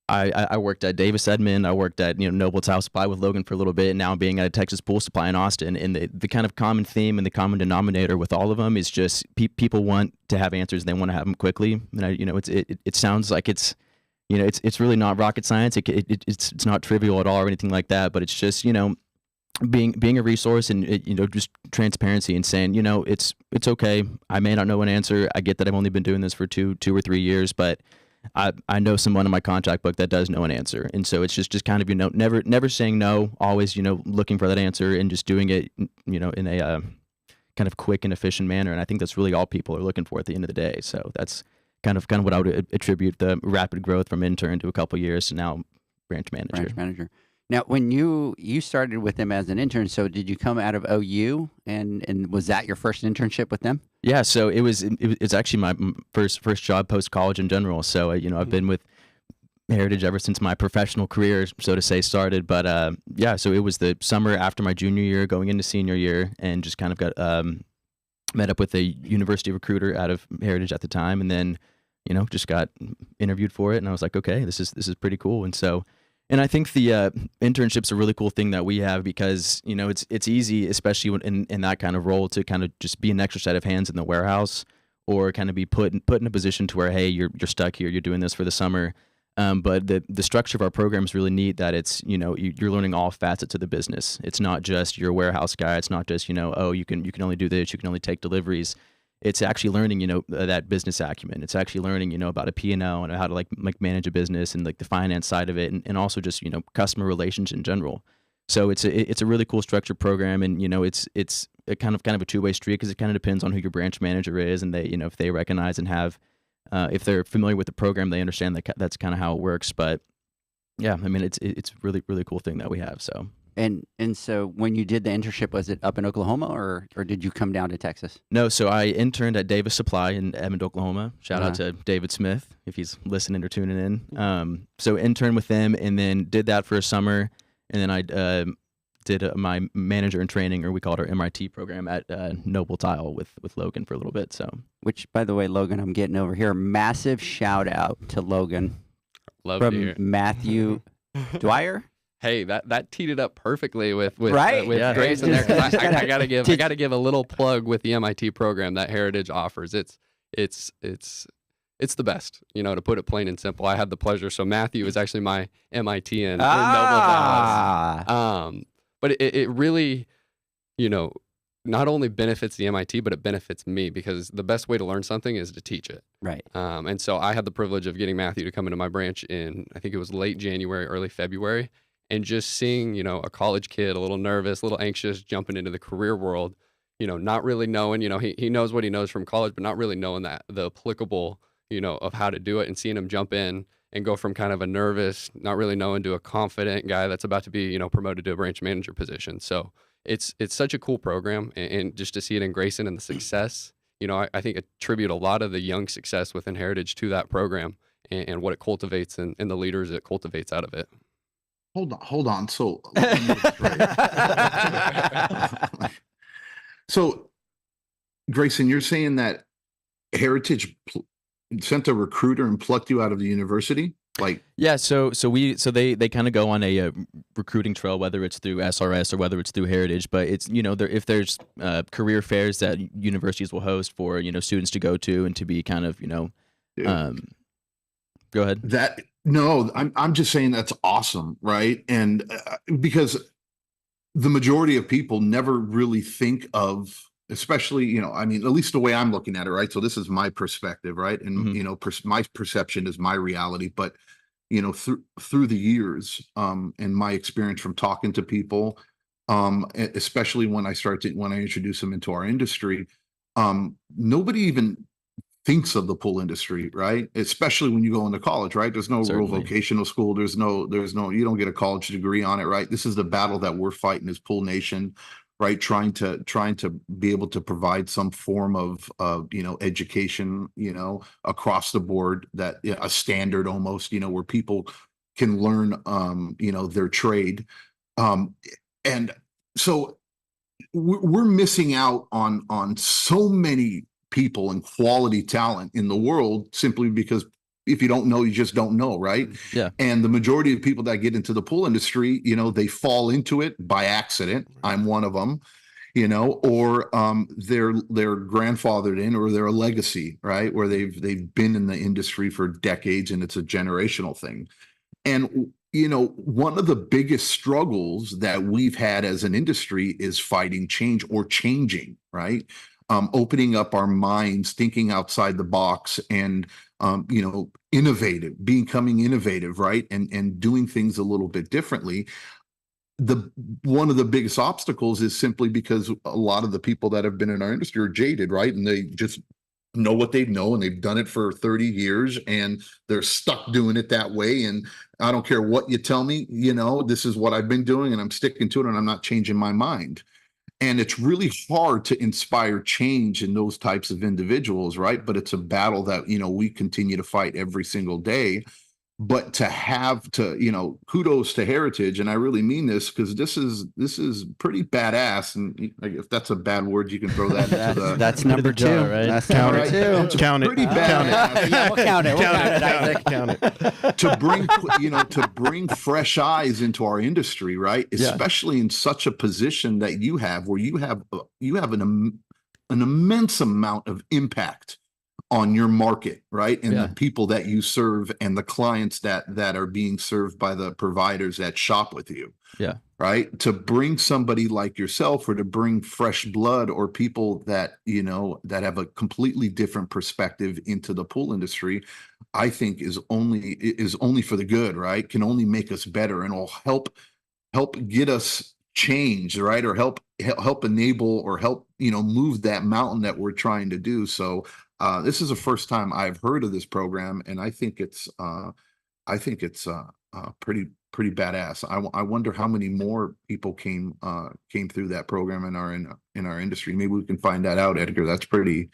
I worked at Davis Edmond, I worked at Noble Tile Supply with Logan for a little bit, and now being at Texas Pool Supply in Austin. And the kind of common theme and the common denominator with all of them is just people want to have answers and they want to have them quickly. And it sounds like it's it's really not rocket science. It's not trivial at all or anything like that. But it's just being a resource and just transparency and saying it's okay. I may not know an answer. I get that I've only been doing this for two or 3 years, but I know someone in my contact book that does know an answer. And so it's just kind of never saying no. Always looking for that answer and just doing it in a kind of quick and efficient manner. And I think that's really all people are looking for at the end of the day. So that's kind of what I would attribute the rapid growth from intern to a couple years to now branch manager. Now, when you started with them as an intern, so did you come out of OU and was that your first internship with them? Yeah, so it's actually my first job post college in general. So I've been with Heritage ever since my professional career, so to say, started. But yeah, so it was the summer after my junior year, going into senior year, and just kind of got met up with a university recruiter out of Heritage at the time, and then just got interviewed for it, and I was like, okay, this is pretty cool. And so, and I think the internship's a really cool thing that we have because it's easy, especially in that kind of role, to kind of just be an extra set of hands in the warehouse, or kind of be put in a position to where, hey, you're stuck here, you're doing this for the summer. But the structure of our program is really neat that it's, you're learning all facets of the business. It's not just you're a warehouse guy. It's not just, oh, you can only do this, you can only take deliveries. It's actually learning, that business acumen. It's actually learning, about a P&L and how to like manage a business and like the finance side of it, and also just, customer relations in general. So it's a really cool structured program, and it's a kind of a two-way street because it kind of depends on who your branch manager is, and they, if they recognize and have, if they're familiar with the program, they understand that that's kind of how it works. But yeah, I mean, it's really, really cool thing that we have. So. And so when you did the internship, was it up in Oklahoma or did you come down to Texas? No, so I interned at Davis Supply in Edmond, Oklahoma. Shout out to David Smith if he's listening or tuning in. So interned with them and then did that for a summer. And then I did my manager in training, or we called our MIT program at Noble Tile with Logan for a little bit. So, which, by the way, Logan, I'm getting over here. Massive shout out to Logan. Love to hear from it. Matthew Dwyer. Hey, that teed it up perfectly with Right? with Yeah. Grayson there. 'Cause Just I gotta give a little plug with the MIT program that Heritage offers. It's the best, to put it plain and simple. I had the pleasure. So Matthew is actually my MIT in Noble Dallas. But it really, not only benefits the MIT, but it benefits me because the best way to learn something is to teach it. Right. And so I had the privilege of getting Matthew to come into my branch in, I think it was late January, early February, and just seeing, a college kid, a little nervous, a little anxious, jumping into the career world, not really knowing, he knows what he knows from college, but not really knowing that the applicable, of how to do it, and seeing him jump in and go from kind of a nervous, not really knowing, to a confident guy that's about to be, promoted to a branch manager position. So it's such a cool program, and just to see it in Grayson and the success, I think attribute a lot of the young success within Heritage to that program and what it cultivates and the leaders it cultivates out of it. Hold on. So, let me get this right. So, Grayson, you're saying that Heritage sent a recruiter and plucked you out of the university? Like, Yeah, so they kind of go on a recruiting trail, whether it's through SRS or whether it's through Heritage. But it's if there's career fairs that universities will host for students to go to and to be kind of dude, go ahead. I'm just saying that's awesome, right? And because the majority of people never really think of, especially at least the way I'm looking at it, right? So this is my perspective, right? And my perception is my reality, but through the years and my experience from talking to people, especially when I introduce them into our industry, nobody even thinks of the pool industry, right? Especially when you go into college, right? There's no real vocational school. There's no, you don't get a college degree on it, right? This is the battle that we're fighting as Pool Nation, right? Trying to be able to provide some form of education, across the board, that a standard almost, where people can learn, their trade. And so we're missing out on so many people and quality talent in the world, simply because if you don't know, you just don't know, right? Yeah. And the majority of people that get into the pool industry, they fall into it by accident. I'm one of them, or they're grandfathered in, or they're a legacy, right? Where they've been in the industry for decades and it's a generational thing. And one of the biggest struggles that we've had as an industry is fighting change, or changing, right? Opening up our minds, thinking outside the box, and becoming innovative, right? And doing things a little bit differently. One of the biggest obstacles is simply because a lot of the people that have been in our industry are jaded, right? And they just know what they know, and they've done it for 30 years, and they're stuck doing it that way. And I don't care what you tell me, this is what I've been doing, and I'm sticking to it, and I'm not changing my mind. And it's really hard to inspire change in those types of individuals, right? But it's a battle that, we continue to fight every single day. But to have to, kudos to Heritage, and I really mean this, because this is pretty badass. And if that's a bad word, you can throw that into the. That's number two, right? That's Count number it. two. Count it. Pretty badass. Yeah, we'll count it. We'll count it, Isaac. Count it. To bring fresh eyes into our industry, right? Yeah. Especially in such a position that you have, where you have an immense amount of impact on your market, right? And the people that you serve, and the clients that are being served by the providers that shop with you. Yeah. Right. To bring somebody like yourself, or to bring fresh blood, or people that, that have a completely different perspective into the pool industry, I think is only for the good, right? Can only make us better, and will help get us change, right? Or help enable, or help, move that mountain that we're trying to do. So this is the first time I've heard of this program, and I think it's pretty badass. I wonder how many more people came through that program and are in our industry. Maybe we can find that out, Edgar. That's pretty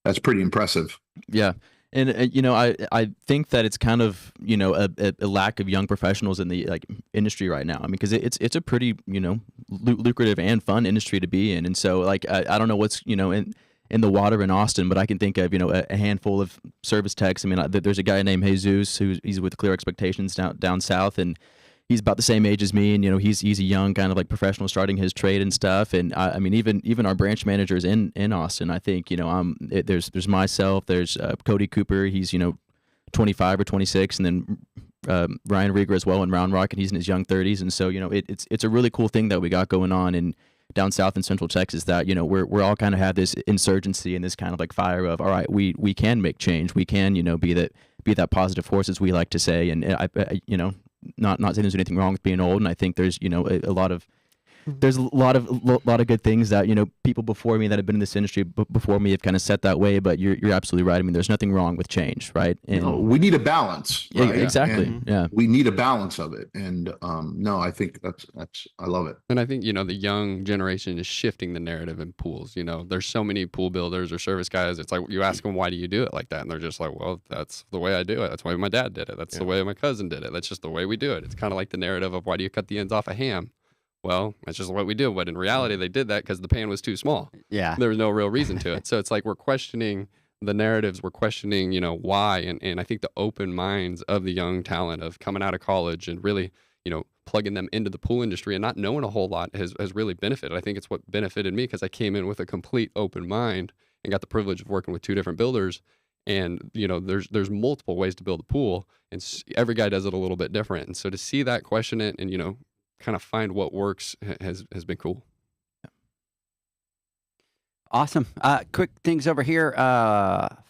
impressive. Yeah. And I think that it's kind of a lack of young professionals in the industry right now. I mean, because it's a pretty lucrative and fun industry to be in. And so I don't know what's in the water in Austin, but I can think of, a handful of service techs. I mean, there's a guy named Jesus he's with Clear Expectations down south, and he's about the same age as me, and he's a young kind of like professional starting his trade and stuff. And I mean, even our branch managers in Austin, I think there's myself, there's Cody Cooper, he's 25 or 26, and then Ryan Rieger as well in Round Rock, and he's in his young 30s. And so it's a really cool thing that we got going on in down south in Central Texas, that we're all kind of have this insurgency and this kind of like fire of, all right, we can make change, we can be that positive force, as we like to say. And I not saying there's anything wrong with being old, and I think there's a lot of good things that people before me that have been in this industry before me have kind of set that way. But you're absolutely right. I mean, there's nothing wrong with change, right? And we need a balance. Yeah, right? exactly. And yeah, we need a balance of it. And no, I think that's I love it. And I think the young generation is shifting the narrative in pools. There's so many pool builders or service guys. It's like you ask them, why do you do it like that, and they're just like, well, that's the way I do it. That's the way my dad did it. That's the way my cousin did it. That's just the way we do it. It's kind of like the narrative of, why do you cut the ends off a ham? Well, that's just what we do. But in reality, they did that because the pan was too small. Yeah. There was no real reason to it. So it's like we're questioning the narratives. We're questioning, why. And I think the open minds of the young talent of coming out of college and really, plugging them into the pool industry and not knowing a whole lot has really benefited. I think it's what benefited me, because I came in with a complete open mind and got the privilege of working with two different builders. And, there's multiple ways to build a pool, and every guy does it a little bit different. And so to see that, question it, and, kind of find what works has been cool. Awesome. Quick things over here.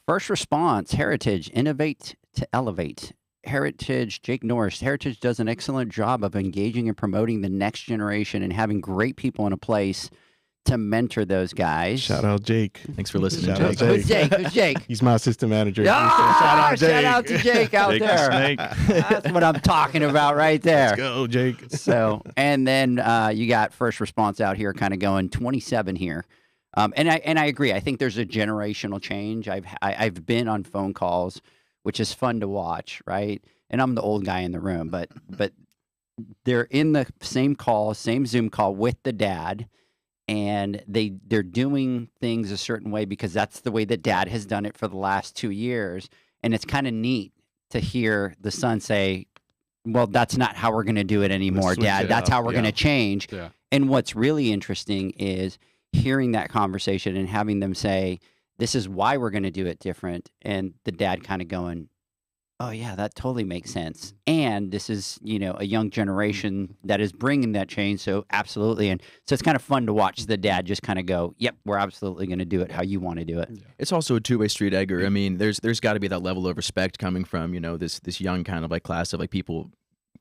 First response, Heritage, innovate to elevate. Heritage, Jake Norris. Heritage does an excellent job of engaging and promoting the next generation and having great people in a place to mentor those guys. Shout out Jake. Thanks for listening, Shout out Jake. Who's Jake? Who's Jake? He's my assistant manager. Shout out to Jake out Jake the there. Snake. That's what I'm talking about right there. Let's go, Jake. So, and then you got first response out here, kind of going 27 here. And I agree. I think there's a generational change. I've been on phone calls, which is fun to watch, right? And I'm the old guy in the room, but they're in the same call, same Zoom call with the dad, and they're doing things a certain way because that's the way that dad has done it for the last 2 years. And it's kind of neat to hear the son say, well, that's not how we're going to do it anymore, Dad. That's how we're going to change. Yeah. And what's really interesting is hearing that conversation and having them say, this is why we're going to do it different. And the dad kind of going, oh, yeah, that totally makes sense. And this is, a young generation that is bringing that change. So absolutely. And so it's kind of fun to watch the dad just kind of go, yep, we're absolutely going to do it how you want to do it. It's also a two-way street, Edgar. I mean, there's got to be that level of respect coming from, this young kind of like class of like people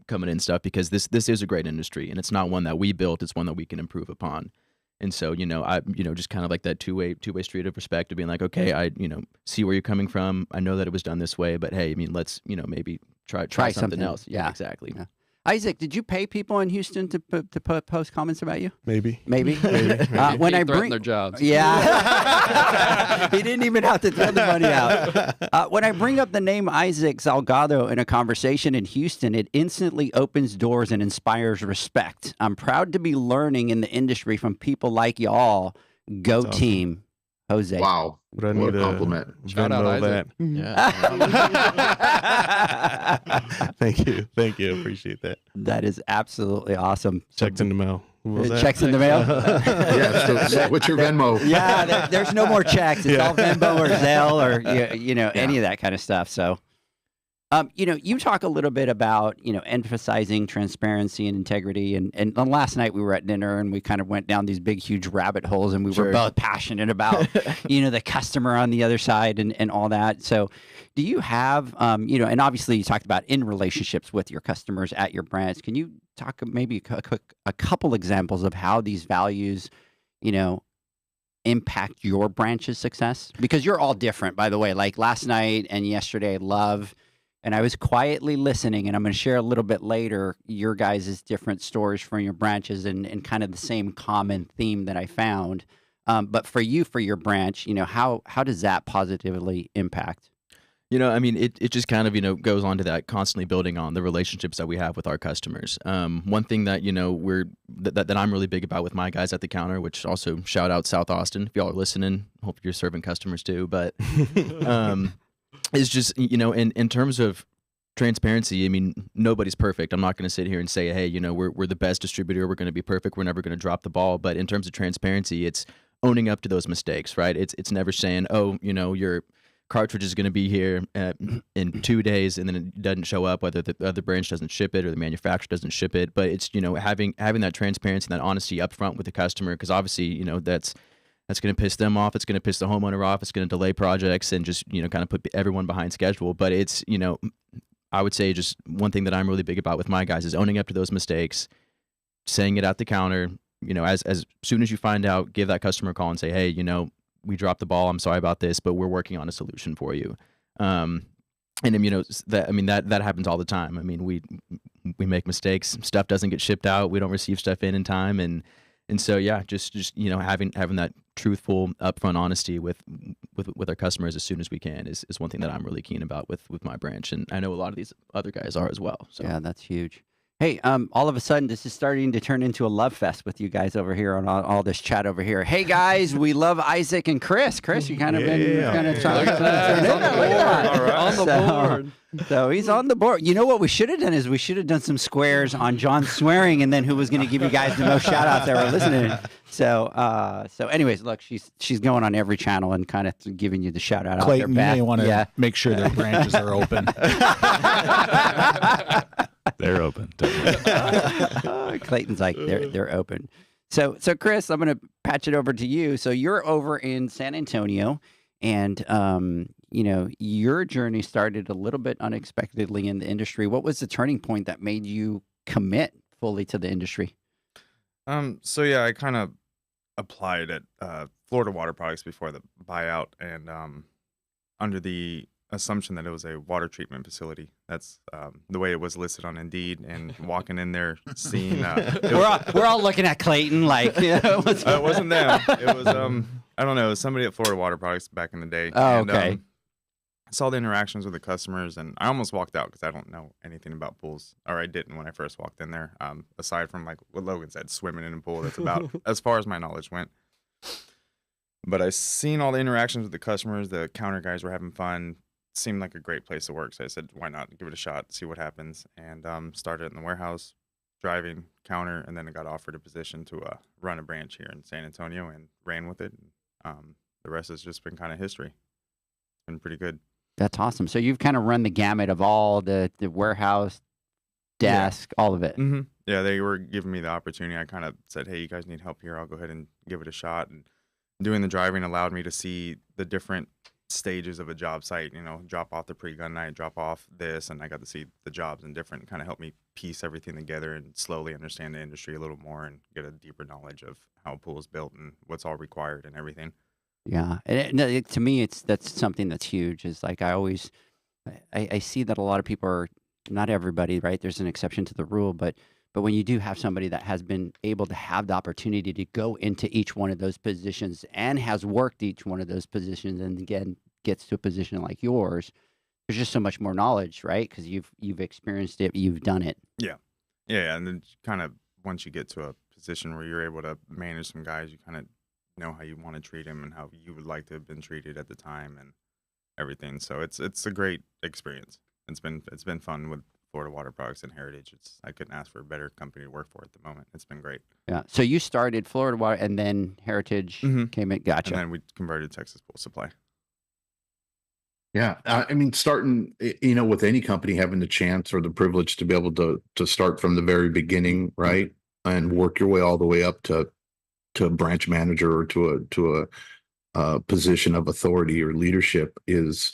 coming in and stuff, because this is a great industry, and it's not one that we built. It's one that we can improve upon. And so, I just kind of like that two-way street of respect of being like, okay, I, see where you're coming from. I know that it was done this way, but hey, I mean, let's, maybe try something else. Yeah, exactly. Yeah. Isaac, did you pay people in Houston to post comments about you? Maybe. When He I threatened bring their jobs. Yeah. He didn't even have to throw the money out. When I bring up the name Isaac Salgado in a conversation in Houston, it instantly opens doors and inspires respect. I'm proud to be learning in the industry from people like y'all. Go That's awesome. Team. Jose. Wow. What I What need a compliment. Shout out, Venmo Isaac. that. Yeah. Thank you. Appreciate that. That is absolutely awesome. Checks in the mail. What was that? Checks in the mail? Yeah. So what's your Venmo? Yeah, there's no more checks. It's Yeah. all Venmo or Zelle or any of that kind of stuff. So, you talk a little bit about emphasizing transparency and integrity. And last night we were at dinner and we kind of went down these big, huge rabbit holes, and we were both passionate about the customer on the other side and all that. So, do you have and obviously you talked about in relationships with your customers at your branch. Can you talk maybe a couple examples of how these values, impact your branch's success? Because you're all different, by the way. Like last night and yesterday, and I was quietly listening, and I'm going to share a little bit later your guys' different stories from your branches and kind of the same common theme that I found. But for you, for your branch, how does that positively impact? I mean, it just kind of, goes on to that constantly building on the relationships that we have with our customers. One thing that, that I'm really big about with my guys at the counter, which also shout out South Austin, if y'all are listening, hope you're serving customers too, but is just, in terms of transparency, I mean, nobody's perfect. I'm not going to sit here and say, hey, we're the best distributor. We're going to be perfect. We're never going to drop the ball. But in terms of transparency, it's owning up to those mistakes, right? It's never saying, oh, your cartridge is going to be here in 2 days and then it doesn't show up, whether the other branch doesn't ship it or the manufacturer doesn't ship it. But it's, having that transparency and that honesty up front with the customer, because obviously, that's going to piss them off. It's going to piss the homeowner off. It's going to delay projects and just, kind of put everyone behind schedule. But it's, I would say just one thing that I'm really big about with my guys is owning up to those mistakes, saying it at the counter, as soon as you find out, give that customer a call and say, hey, we dropped the ball. I'm sorry about this, but we're working on a solution for you. And that happens all the time. I mean, we make mistakes. Stuff doesn't get shipped out. We don't receive stuff in time. And so, yeah, just having that truthful, upfront honesty with our customers as soon as we can is one thing that I'm really keen about with my branch. And I know a lot of these other guys are as well. So. Yeah, that's huge. Hey, all of a sudden, this is starting to turn into a love fest with you guys over here on all this chat over here. Hey, guys, we love Isaac and Chris. Chris, you kind of been kind of trying to on the board. So he's on the board. You know what we should have done is we should have done some squares on John swearing and then who was going to give you guys the most shout out that were listening. So anyways, look, she's going on every channel and kind of giving you the shout out. Clayton, out there, you may want to make sure their branches are open. They're open. Clayton's like they're open. So Chris, I'm going to patch it over to you. So you're over in San Antonio, and your journey started a little bit unexpectedly in the industry. What was the turning point that made you commit fully to the industry? So yeah, I kind of applied at Florida Water Products before the buyout, and under the assumption that it was a water treatment facility. That's the way it was listed on Indeed, and walking in there, seeing we're all looking at Clayton like it wasn't them. It was I don't know, it was somebody at Florida Water Products back in the day. Oh, and, okay. I saw the interactions with the customers, and I almost walked out because I don't know anything about pools, or I didn't when I first walked in there. Aside from like what Logan said, swimming in a pool. That's about as far as my knowledge went. But I seen all the interactions with the customers. The counter guys were having fun. Seemed like a great place to work, so I said, why not give it a shot, see what happens. And started in the warehouse, driving, counter, and then I got offered a position to run a branch here in San Antonio and ran with it. The rest has just been kind of history. It's been pretty good. That's awesome. So you've kind of run the gamut of all the warehouse, desk, all of it. Mm-hmm. Yeah, they were giving me the opportunity. I kind of said, hey, you guys need help here. I'll go ahead and give it a shot. And doing the driving allowed me to see the different stages of a job site, drop off the pre-gun night, drop off this, and I got to see the jobs and different, kind of help me piece everything together and slowly understand the industry a little more and get a deeper knowledge of how a pool is built and what's all required and everything. Yeah, and to me, that's something that's huge. Is like I see that a lot of people are, not everybody, right? There's an exception to the rule, but when you do have somebody that has been able to have the opportunity to go into each one of those positions and has worked each one of those positions, and again gets to a position like yours, there's just so much more knowledge, right? Because you've experienced it, you've done it. Yeah, and then kind of once you get to a position where you're able to manage some guys, you kind of know how you want to treat them and how you would like to have been treated at the time and everything. So it's a great experience. It's been fun with Florida Water Products and Heritage. I couldn't ask for a better company to work for at the moment. It's been great. Yeah. So you started Florida Water and then Heritage came in. Gotcha. And then we converted to Texas Pool Supply. Yeah. I mean, starting, with any company, having the chance or the privilege to be able to start from the very beginning, right? And work your way all the way up to a branch manager or to a position of authority or leadership is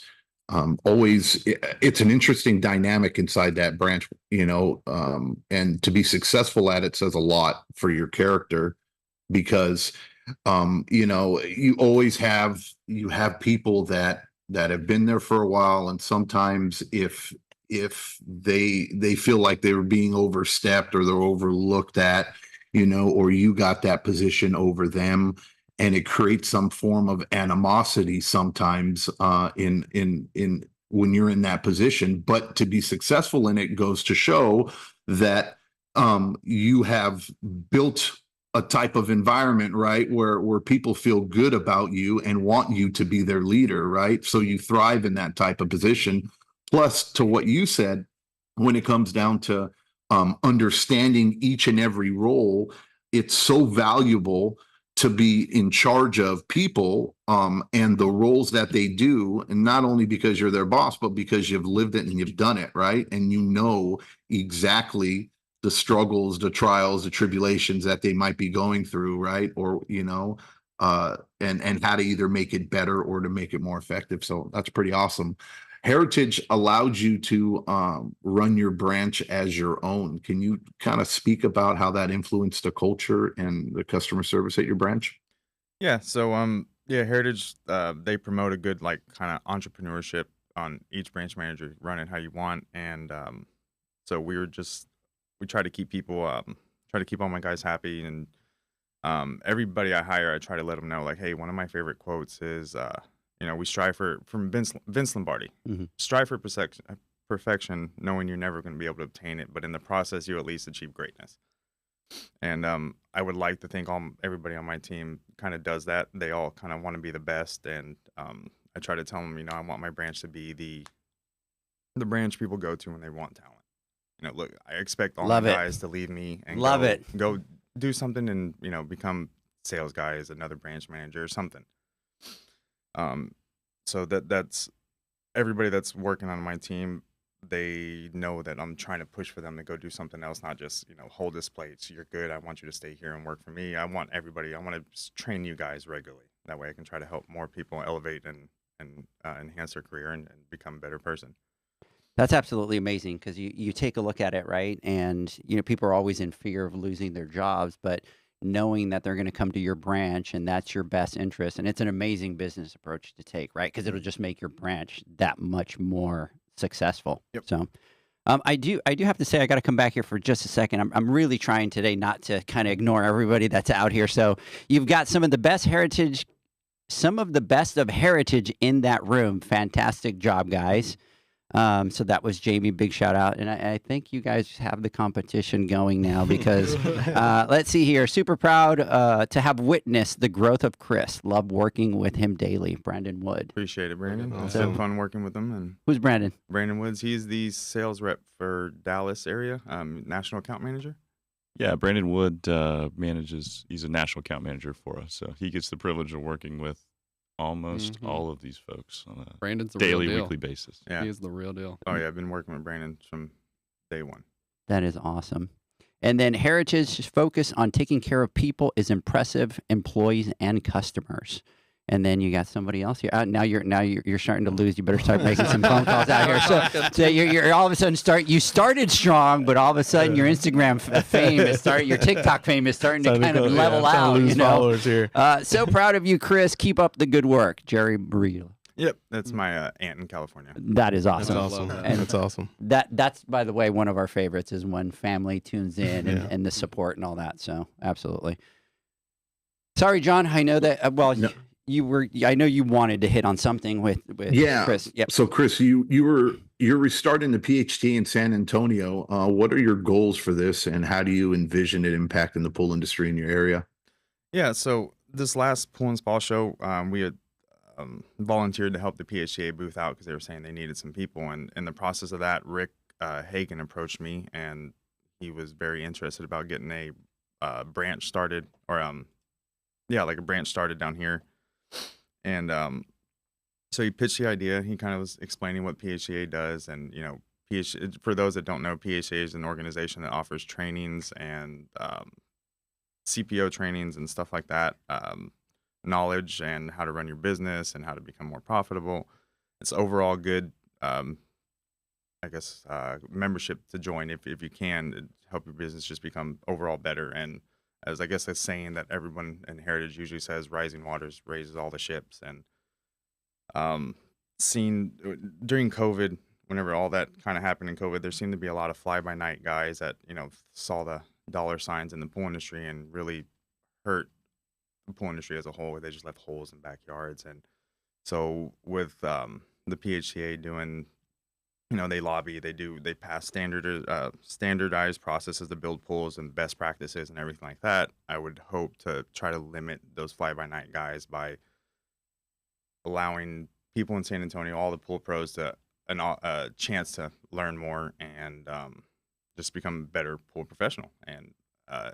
always, it's an interesting dynamic inside that branch, and to be successful at it says a lot for your character, because you always have people that have been there for a while, and sometimes if they feel like they were being overstepped or they're overlooked at, or you got that position over them, and it creates some form of animosity sometimes in when you're in that position, but to be successful in it goes to show that you have built a type of environment, right, where people feel good about you and want you to be their leader, right? So you thrive in that type of position. Plus, to what you said, when it comes down to understanding each and every role, it's so valuable to be in charge of people and the roles that they do, and not only because you're their boss, but because you've lived it and you've done it, right? And you know exactly the struggles, the trials, the tribulations that they might be going through, right? Or, you know, and how to either make it better or to make it more effective. So that's pretty awesome. Heritage allowed you to run your branch as your own. Can you kind of speak about how that influenced the culture and the customer service at your branch? Yeah. So yeah, Heritage they promote a good like kind of entrepreneurship on each branch manager, run it how you want, and so we try to keep people try to keep all my guys happy, and everybody I hire, I try to let them know like, hey, one of my favorite quotes is you know, we strive from Vince Lombardi. Mhm. Strive for perfection, knowing you're never going to be able to obtain it, but in the process, you at least achieve greatness. And I would like to think everybody on my team kind of does that. They all kind of want to be the best, and I try to tell them, you know, I want my branch to be the branch people go to when they want talent. You know, look, I expect all Love my it. guys to leave me and Love it. go do something and, you know, become sales guys, another branch manager or something. So that's everybody that's working on my team. They know that I'm trying to push for them to go do something else, not just, you know, hold this plate. So you're good. I want you to stay here and work for me. I want to train you guys regularly. That way I can try to help more people elevate and enhance their career and become a better person. That's absolutely amazing because you take a look at it, right? And, you know, people are always in fear of losing their jobs, but knowing that they're going to come to your branch and that's your best interest. And it's an amazing business approach to take, right? Because it'll just make your branch that much more successful. Yep. So I do have to say, I got to come back here for just a second. I'm really trying today not to kind of ignore everybody that's out here. So you've got some of the best of heritage in that room. Fantastic job, guys. So that was Jamie, big shout out. And I think you guys have the competition going now because let's see here. Super proud to have witnessed the growth of Chris. Love working with him daily. Brandon Wood. Appreciate it, Brandon. It's Awesome. been fun working with him. And Who's Brandon? Brandon Woods, he's the sales rep for Dallas area, national account manager. Yeah, Brandon Wood he's a national account manager for us. So he gets the privilege of working with almost all of these folks on a Brandon's the daily, real deal. weekly basis. Yeah. He is the real deal. Oh yeah, I've been working with Brandon from day one. That is awesome. And then Heritage's focus on taking care of people is impressive, employees and customers. And then you got somebody else here. Now you're starting to lose. You better start making some phone calls out here. So you're all of a sudden you started strong, but all of a sudden your Instagram fame is your TikTok fame is starting to kind of level out. Lose you know? followers here. So proud of you, Chris. Keep up the good work, Jerry Burrito. Yep, that's my aunt in California. That is awesome. That's awesome. that. And That's awesome. That's by the way one of our favorites is when family tunes in Yeah. and the support and all that. So absolutely. Sorry, John. I know that. No. I know you wanted to hit on something with Yeah. Chris. Yep. So Chris, you're restarting the PhD in San Antonio. What are your goals for this, and how do you envision it impacting the pool industry in your area? Yeah, so this last Pool and Spa show, we had volunteered to help the PHCA booth out because they were saying they needed some people. And in the process of that, Rick Hagen approached me, and he was very interested about getting a branch started, or like a branch started down here. And so he pitched the idea. He kind of was explaining what PHCA does, and you know, for those that don't know, PHCA is an organization that offers trainings and CPO trainings and stuff like that, knowledge and how to run your business and how to become more profitable. It's overall good, membership to join if you can to help your business just become overall better. And as I guess a saying that everyone in Heritage usually says, rising waters raises all the ships. And seen during COVID, whenever all that kind of happened in COVID, there seemed to be a lot of fly-by-night guys that, you know, saw the dollar signs in the pool industry and really hurt the pool industry as a whole. They just left holes in backyards. And so with the PHTA doing, they lobby, they pass standardized processes to build pools and best practices and everything like that. I would hope to try to limit those fly-by-night guys by allowing people in San Antonio, all the pool pros, to a chance to learn more and just become a better pool professional, and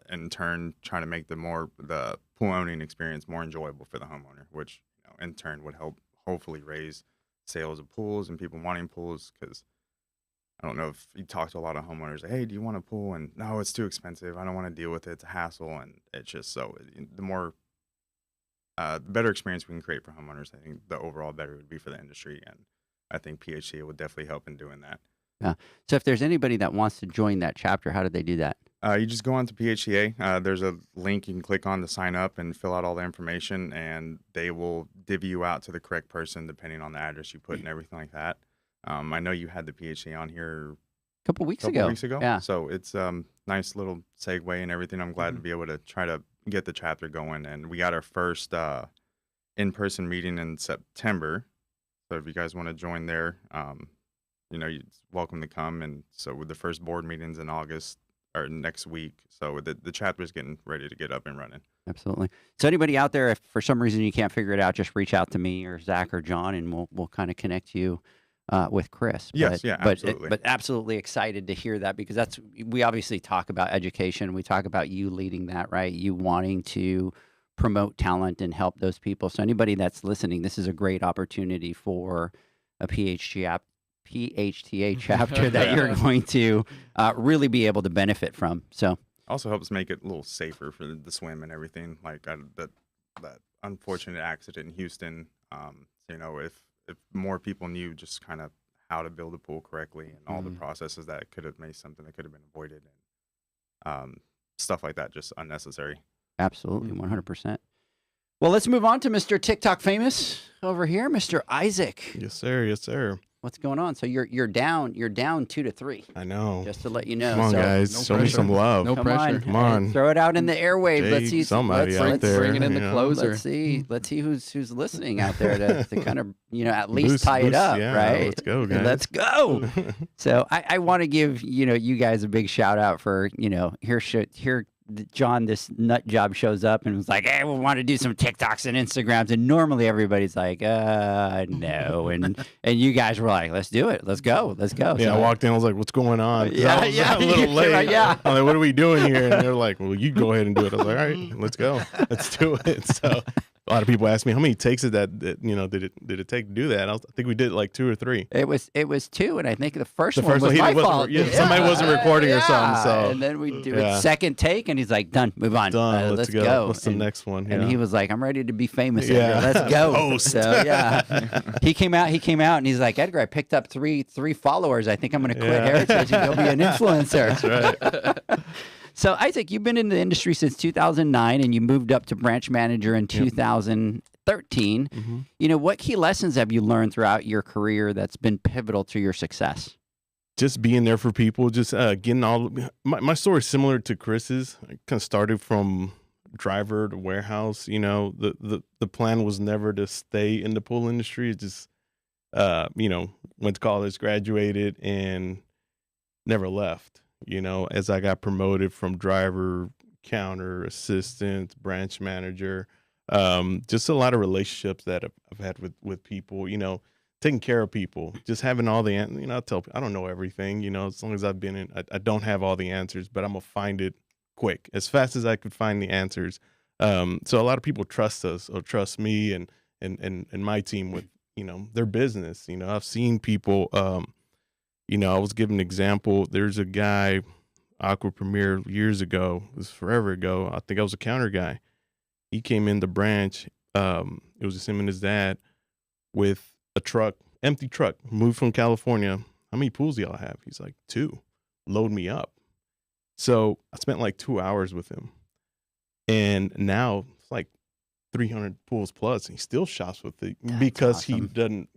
in turn trying to make the pool owning experience more enjoyable for the homeowner, which in turn would help hopefully raise sales of pools and people wanting pools. Because I don't know if you talk to a lot of homeowners, like, hey, do you want a pool? And no, it's too expensive. I don't want to deal with it. It's a hassle. And it's just the better experience we can create for homeowners, I think the overall better it would be for the industry. And I think PHCA would definitely help in doing that. Yeah. So if there's anybody that wants to join that chapter, how do they do that? You just go on to PHCA. There's a link you can click on to sign up and fill out all the information, and they will divvy you out to the correct person depending on the address you put and everything like that. I know you had the PHCA on here A couple weeks ago. Yeah. So it's nice little segue and everything. I'm glad to be able to try to get the chapter going. And we got our first in-person meeting in September. So if you guys want to join there, you're welcome to come. And so with the first board meetings in August or next week, so the chapter is getting ready to get up and running. Absolutely. So anybody out there, if for some reason you can't figure it out, just reach out to me or Zach or John, and we'll kind of connect you with Chris. Yes, absolutely. But absolutely excited to hear that, because we obviously talk about education. We talk about you leading that, right? You wanting to promote talent and help those people. So anybody that's listening, this is a great opportunity for a PHTA chapter that you're going to really be able to benefit from. So also helps make it a little safer for the swim and everything. Like that unfortunate accident in Houston. If more people knew just kind of how to build a pool correctly and all the processes that could have made something that could have been avoided, and stuff like that, just unnecessary. Absolutely, 100%. Well, let's move on to Mr. TikTok famous over here, Mr. Isaac. Yes, sir. Yes, sir. What's going on? So you're down 2-3. I know. Just to let you know. Come on, guys. Show me some love. No pressure. Come on. Throw it out in the airwaves. Jay, Let's see somebody out there. Bring it in the closer. Let's see who's listening out there to kind of at least tie it up, yeah, right? Let's go, guys. Let's go. So I want to give you guys a big shout out for here John, this nut job, shows up and was like, hey, we want to do some TikToks and Instagrams. And normally everybody's like, no. And you guys were like, let's do it. Let's go. Let's go. Yeah, so I walked in. I was like, what's going on? Yeah, I was a little late. Yeah. I'm like, what are we doing here? And they're like, well, you go ahead and do it. I was like, all right, let's go. Let's do it. So a lot of people ask me, how many takes did it take to do that? I think we did like 2 or 3. It was 2, and I think the first one was my fault. Yeah, somebody wasn't recording or something. So and then we do it second take, and he's like, done, move on. Done. Let's go. What's the and, next one? And he was like, I'm ready to be famous. Yeah. Here. Let's go. Host. So yeah, he came out, and he's like, Edgar, I picked up three followers. I think I'm going to quit Heritage and go be an influencer. That's right. So Isaac, you've been in the industry since 2009, and you moved up to branch manager in 2013. What key lessons have you learned throughout your career that's been pivotal to your success? Just being there for people, just getting all my story is similar to Chris's. I kind of started from driver to warehouse. The plan was never to stay in the pool industry. It just went to college, graduated, and never left. As I got promoted from driver, counter, assistant, branch manager, just a lot of relationships that I've had with people, taking care of people, just having all the, I tell people, I don't know everything, as long as I've been in, I don't have all the answers, but I'm going to find it quick, as fast as I could find the answers. So a lot of people trust us or trust me and my team with, their business. I've seen people, I was given an example. There's a guy, Aqua Premier, years ago, it was forever ago. I think I was a counter guy. He came in the branch. It was just him and his dad with a truck, empty truck, moved from California. How many pools do y'all have? He's like, 2. Load me up. So I spent like 2 hours with him. And now it's like 300 pools plus. And he still shops with it because awesome. He doesn't,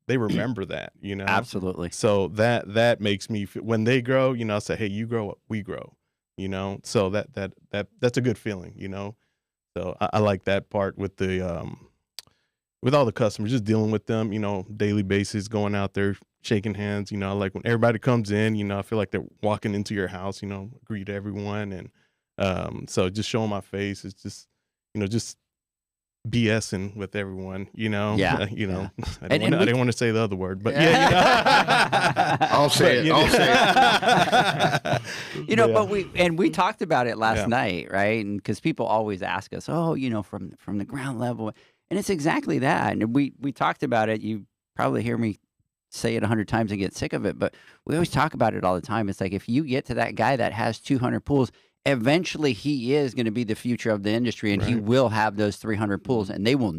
they remember that, Absolutely. So that makes me feel, when they grow, I say, hey, you grow up, we grow, so that's a good feeling, so I like that part with the with all the customers, just dealing with them, daily basis, going out there, shaking hands, like when everybody comes in, I feel like they're walking into your house, greet everyone. And so just showing my face is just, just BSing with everyone, Yeah. I And didn't want to say the other word, but yeah, I'll say it. I'll say it. But we talked about it last night, right? And because people always ask us, from the ground level, and it's exactly that. And we talked about it. You probably hear me say it 100 times and get sick of it, but we always talk about it all the time. It's like if you get to that guy that has 200 pools, eventually he is going to be the future of the industry, and he will have those 300 pools, and they will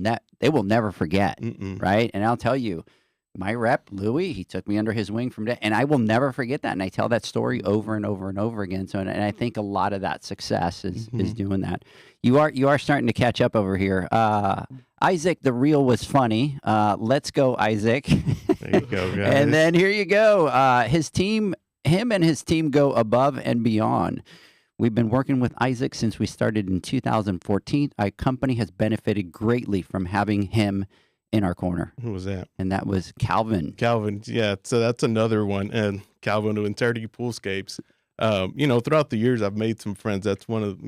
never forget, right? And I'll tell you, my rep, Louis, he took me under his wing from day, and I will never forget that. And I tell that story over and over and over again. So, and I think a lot of that success is doing that. You are starting to catch up over here. Isaac, the reel was funny. Let's go, Isaac. There you go, guys. And then here you go. Him and his team go above and beyond. We've been working with Isaac since we started in 2014. Our company has benefited greatly from having him in our corner. Who was that? And that was Calvin. Calvin, yeah. So that's another one. And Calvin with Integrity Poolscapes. Throughout the years, I've made some friends. That's one of,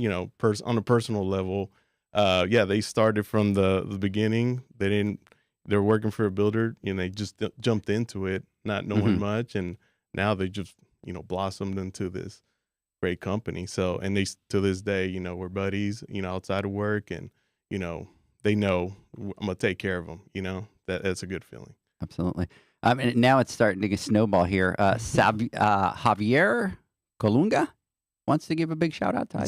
on a personal level. They started from the beginning. They were working for a builder, and they just jumped into it, not knowing much. And now they just, blossomed into this great company. So, and they, to this day, we're buddies, outside of work, and, they know I'm going to take care of them, that's a good feeling. Absolutely. And now it's starting to get snowball here. Javier Colunga wants to give a big shout out to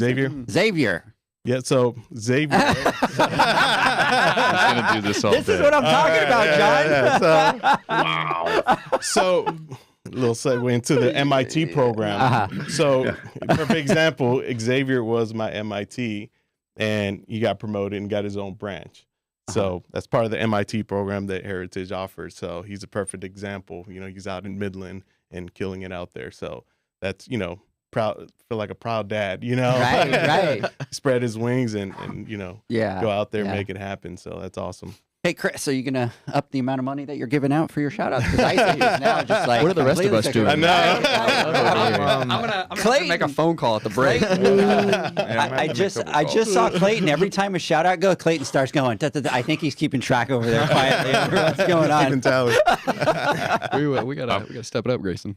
Xavier. Yeah, so Xavier. He's gonna do this all day. This is what I'm talking about, John. Wow. So, a little segue into the MIT program. So, perfect example, Xavier was my MIT, and he got promoted and got his own branch. So that's part of the MIT program that Heritage offers. So he's a perfect example. He's out in Midland and killing it out there. So that's, proud, feel like a proud dad, Right. Spread his wings and go out there and make it happen. So that's awesome. Hey, Chris, are you going to up the amount of money that you're giving out for your shout outs? Because Isaac is now just like, what are the rest of us doing? I know. I'm gonna have to make a phone call at the break. I just saw Clayton. Every time a shout out goes, Clayton starts going. Da, da, da. I think he's keeping track over there quietly. What's going on? Keeping tally. we gotta step it up, Grayson.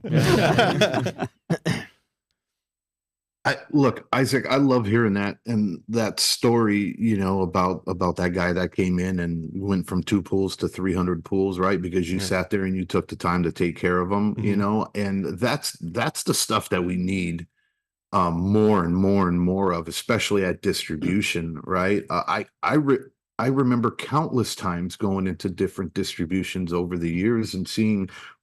Look, Isaac, I love hearing that and that story, about that guy that came in and went from 2 pools to 300 pools, right? Because you sat there and you took the time to take care of them, and that's the stuff that we need more and more and more of, especially at distribution, right? I remember countless times going into different distributions over the years and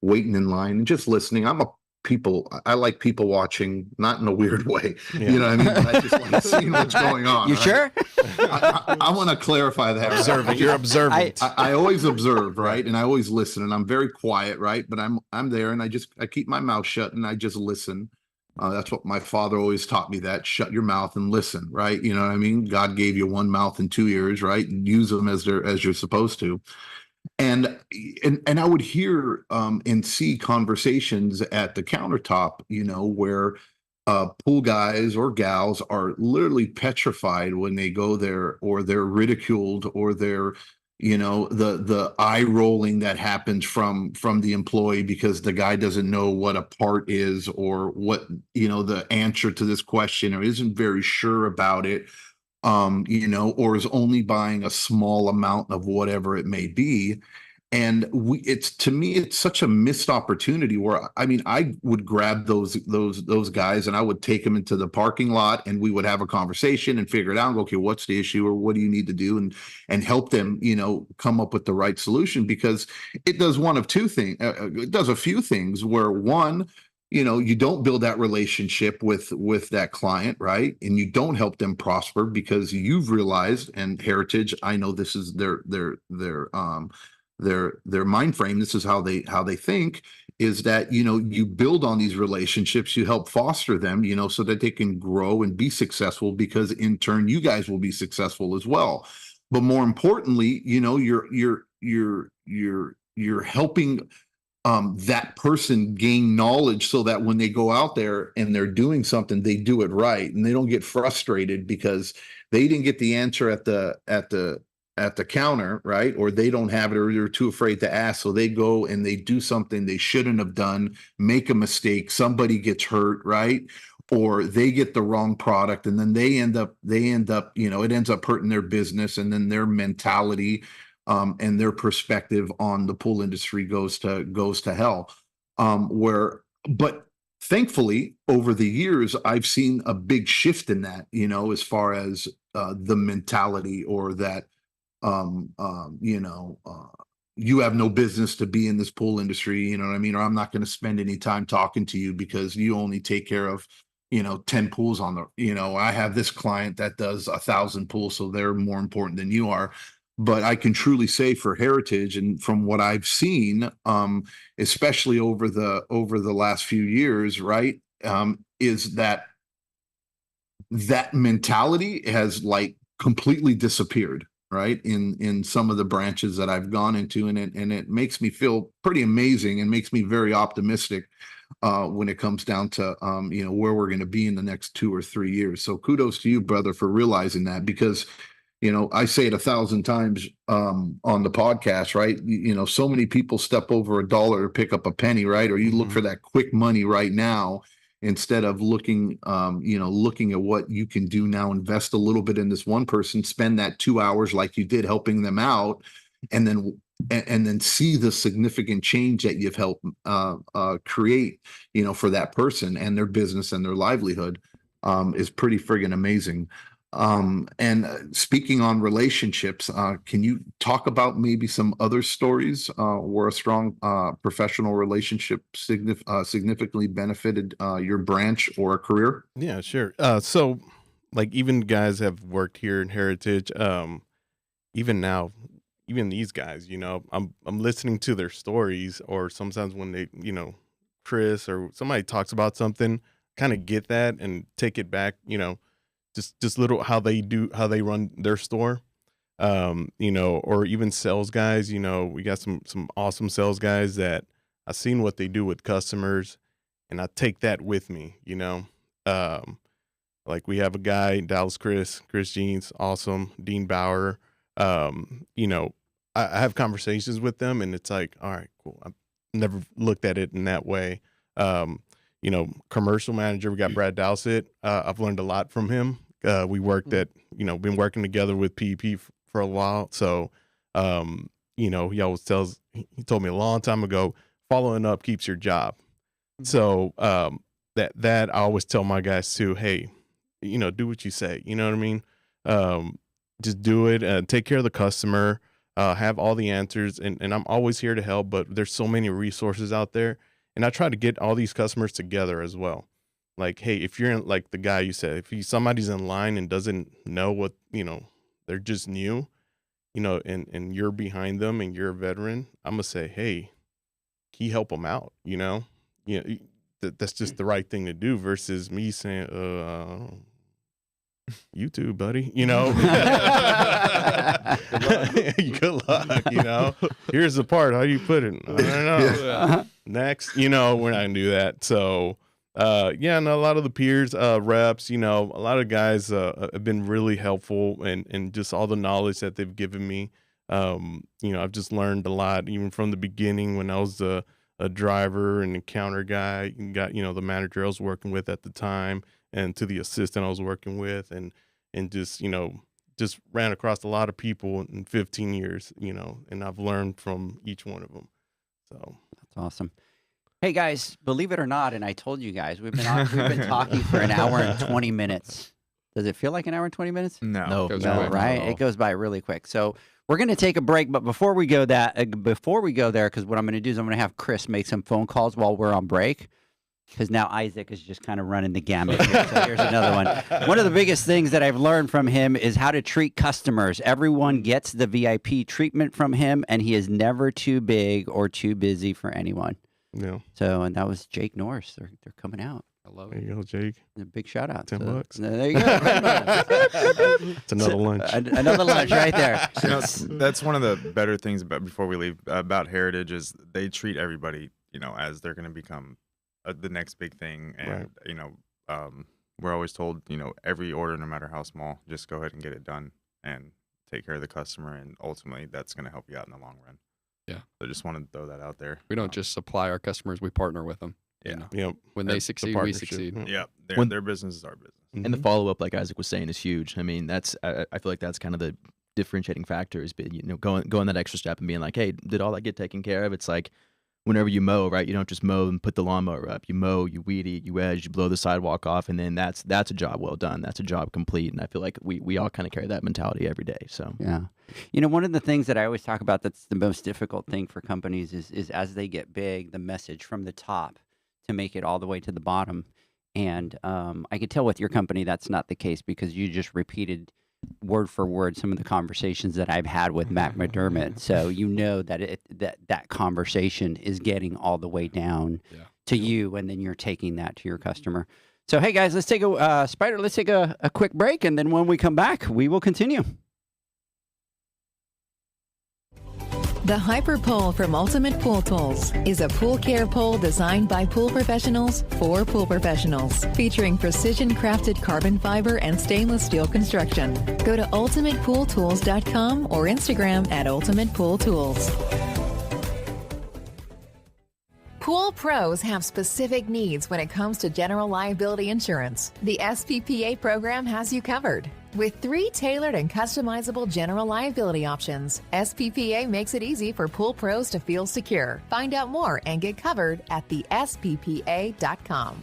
waiting in line and just listening. I like people watching, not in a weird way. Yeah. You know what I mean? But I just like seeing what's going on. You sure? I want to clarify that. Observant. You're observant. I always observe, right? And I always listen, and I'm very quiet, right? But I'm there, and I keep my mouth shut, and I just listen. That's what my father always taught me, that shut your mouth and listen, right? You know what I mean? God gave you 1 mouth and 2 ears, right? And use them as you're supposed to. And I would hear and see conversations at the countertop, where pool guys or gals are literally petrified when they go there, or they're ridiculed, or they're, the eye rolling that happens from the employee because the guy doesn't know what a part is, or what, the answer to this question, or isn't very sure about it. Or is only buying a small amount of whatever it may be. And to me, it's such a missed opportunity where, I would grab those guys and I would take them into the parking lot, and we would have a conversation and figure it out and go, okay, what's the issue, or what do you need to do, and help them, come up with the right solution, because it does one of two things. It does a few things where, one, you don't build that relationship with that client, right? And you don't help them prosper because you've realized, and Heritage, I know this is their mind frame. This is how they think, is that, you build on these relationships, you help foster them, so that they can grow and be successful, because in turn, you guys will be successful as well. But more importantly, you're you're helping that person gain knowledge so that when they go out there and they're doing something, they do it right, and they don't get frustrated because they didn't get the answer at the counter, right? Or they don't have it, or they're too afraid to ask. So they go and they do something they shouldn't have done, make a mistake, somebody gets hurt, right? Or they get the wrong product, and then they end up, it ends up hurting their business, and then their mentality and their perspective on the pool industry goes to hell. But thankfully, over the years, I've seen a big shift in that, as far as the mentality, or that, you have no business to be in this pool industry, you know what I mean? Or I'm not going to spend any time talking to you because you only take care of, 10 pools on the, I have this client that does 1,000 pools, so they're more important than you are. But I can truly say for Heritage, and from what I've seen, especially over the last few years, right, is that mentality has like completely disappeared, right, in some of the branches that I've gone into, and it makes me feel pretty amazing and makes me very optimistic when it comes down to where we're going to be in the next 2 or 3 years. So kudos to you, brother, for realizing that, because I say it 1,000 times on the podcast, right? So many people step over $1 to pick up a penny, right? Or you look for that quick money right now, instead of looking at what you can do now. Invest a little bit in this one person, spend that 2 hours like you did helping them out, and then see the significant change that you've helped create, for that person and their business and their livelihood, is pretty friggin' amazing. And speaking on relationships, can you talk about maybe some other stories where a strong professional relationship significantly benefited your branch or a career? Yeah, sure. So like, even guys have worked here in Heritage, even now, even these guys, I'm listening to their stories, or sometimes when they, Chris or somebody talks about something, kind of get that and take it back, just little how they run their store, or even sales guys. We got some awesome sales guys that I've seen what they do with customers, and I take that with me. Like, we have a guy, Dallas Chris Jeans, awesome, Dean Bauer. I have conversations with them, and it's like, all right, cool. I've never looked at it in that way. Commercial manager, we got Brad Dowsett. I've learned a lot from him. We worked at, been working together with PEP for a while. So, he always he told me a long time ago, following up keeps your job. So, that I always tell my guys too, hey, do what you say, you know what I mean? Just do it, take care of the customer, have all the answers. And I'm always here to help, but there's so many resources out there. And I try to get all these customers together as well. Like, hey, if you're in, like the guy you said, if somebody's in line and doesn't know what, they're just new, and you're behind them and you're a veteran, I'm going to say, hey, can you help them out? That's just the right thing to do, versus me saying, you too, buddy, Good luck, Here's the part. How do you put it? I don't know. Next, we're not going to do that. So, and a lot of the peers, reps, a lot of guys have been really helpful, and just all the knowledge that they've given me. I've just learned a lot, even from the beginning when I was a driver and a counter guy, and got, the manager I was working with at the time, and to the assistant I was working with, and just, just ran across a lot of people in 15 years, and I've learned from each one of them. So that's awesome. Hey guys, believe it or not, and I told you guys, we've been talking for an hour and 20 minutes. Does it feel like an hour and 20 minutes? No, right? It goes by really quick. So we're going to take a break, but before we go there, because what I'm going to do is I'm going to have Chris make some phone calls while we're on break, because now Isaac is just kind of running the gamut here. So here's another one. One of the biggest things that I've learned from him is how to treat customers. Everyone gets the VIP treatment from him, and he is never too big or too busy for anyone. Yeah. So, and that was Jake Norris. They're coming out. I love There it. you go, Jake. A big shout out. $10. There you go. It's another lunch. Another lunch right there. You know, that's one of the better things about before we leave about Heritage is they treat everybody, as they're going to become the next big thing. And, we're always told, every order, no matter how small, just go ahead and get it done and take care of the customer. And ultimately, that's going to help you out in the long run. Yeah. So just want to throw that out there. We don't just supply our customers; we partner with them. Yeah. Yep. When they That's the succeed, we partnership. succeed. Yeah. When- Their business is our business. And the follow up, like Isaac was saying, is huge. I mean, that's I feel like that's kind of the differentiating factor is going that extra step and being like, hey, did all that get taken care of? It's like whenever you mow, right? You don't just mow and put the lawnmower up. You mow, you weed eat, you edge, you blow the sidewalk off, and then that's a job well done. That's a job complete. And I feel like we all kind of carry that mentality every day. So Yeah. One of the things that I always talk about that's the most difficult thing for companies is as they get big, the message from the top to make it all the way to the bottom. And I could tell with your company that's not the case because you just repeated word for word some of the conversations that I've had with Matt McDermott. So that conversation is getting all the way down to you, and then you're taking that to your customer. So hey guys, let's take a quick break, and then when we come back, we will continue. The Hyper Pole from Ultimate Pool Tools is a pool care pole designed by pool professionals for pool professionals, featuring precision-crafted carbon fiber and stainless steel construction. Go to ultimatepooltools.com or Instagram at Ultimate Pool Tools. Pool pros have specific needs when it comes to general liability insurance. The SPPA program has you covered. With 3 tailored and customizable general liability options, SPPA makes it easy for pool pros to feel secure. Find out more and get covered at thesppa.com.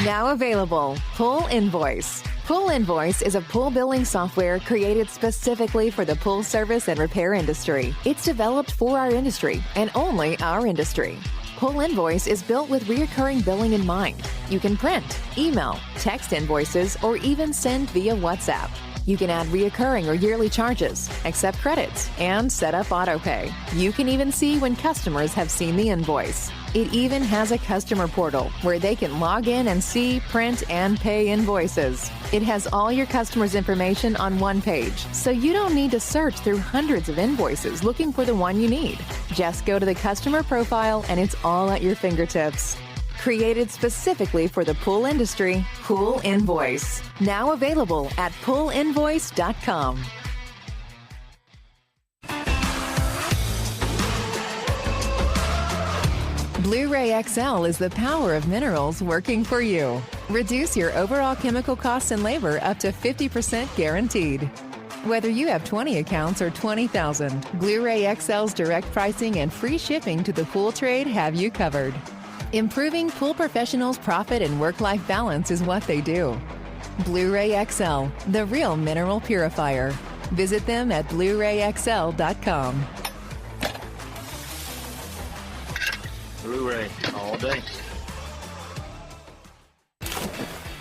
Now available, Pool Invoice. Pool Invoice is a pool billing software created specifically for the pool service and repair industry. It's developed for our industry and only our industry. Pool Invoice is built with recurring billing in mind. You can print, email, text invoices, or even send via WhatsApp. You can add reoccurring or yearly charges, accept credits, and set up autopay. You can even see when customers have seen the invoice. It even has a customer portal where they can log in and see, print, and pay invoices. It has all your customers' information on one page, so you don't need to search through hundreds of invoices looking for the one you need. Just go to the customer profile and it's all at your fingertips. Created specifically for the pool industry, Pool Invoice. Now available at poolinvoice.com. Blu-ray XL is the power of minerals working for you. Reduce your overall chemical costs and labor up to 50% guaranteed. Whether you have 20 accounts or 20,000, Blu-ray XL's direct pricing and free shipping to the pool trade have you covered. Improving pool professionals' profit and work-life balance is what they do. Blu-ray XL, the real mineral purifier. Visit them at BluRayXL.com. Blu-ray all day.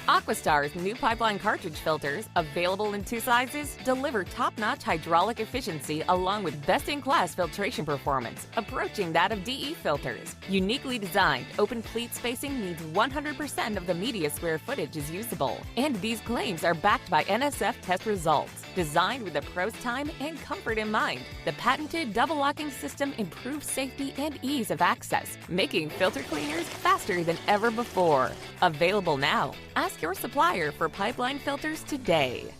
Aquastar's new pipeline cartridge filters, available in 2 sizes, deliver top-notch hydraulic efficiency along with best-in-class filtration performance, approaching that of DE filters. Uniquely designed, open pleat spacing means 100% of the media square footage is usable. And these claims are backed by NSF test results. Designed with the pro's time and comfort in mind, the patented double-locking system improves safety and ease of access, making filter cleaners faster than ever before. Available now. Ask your supplier for pipeline filters today.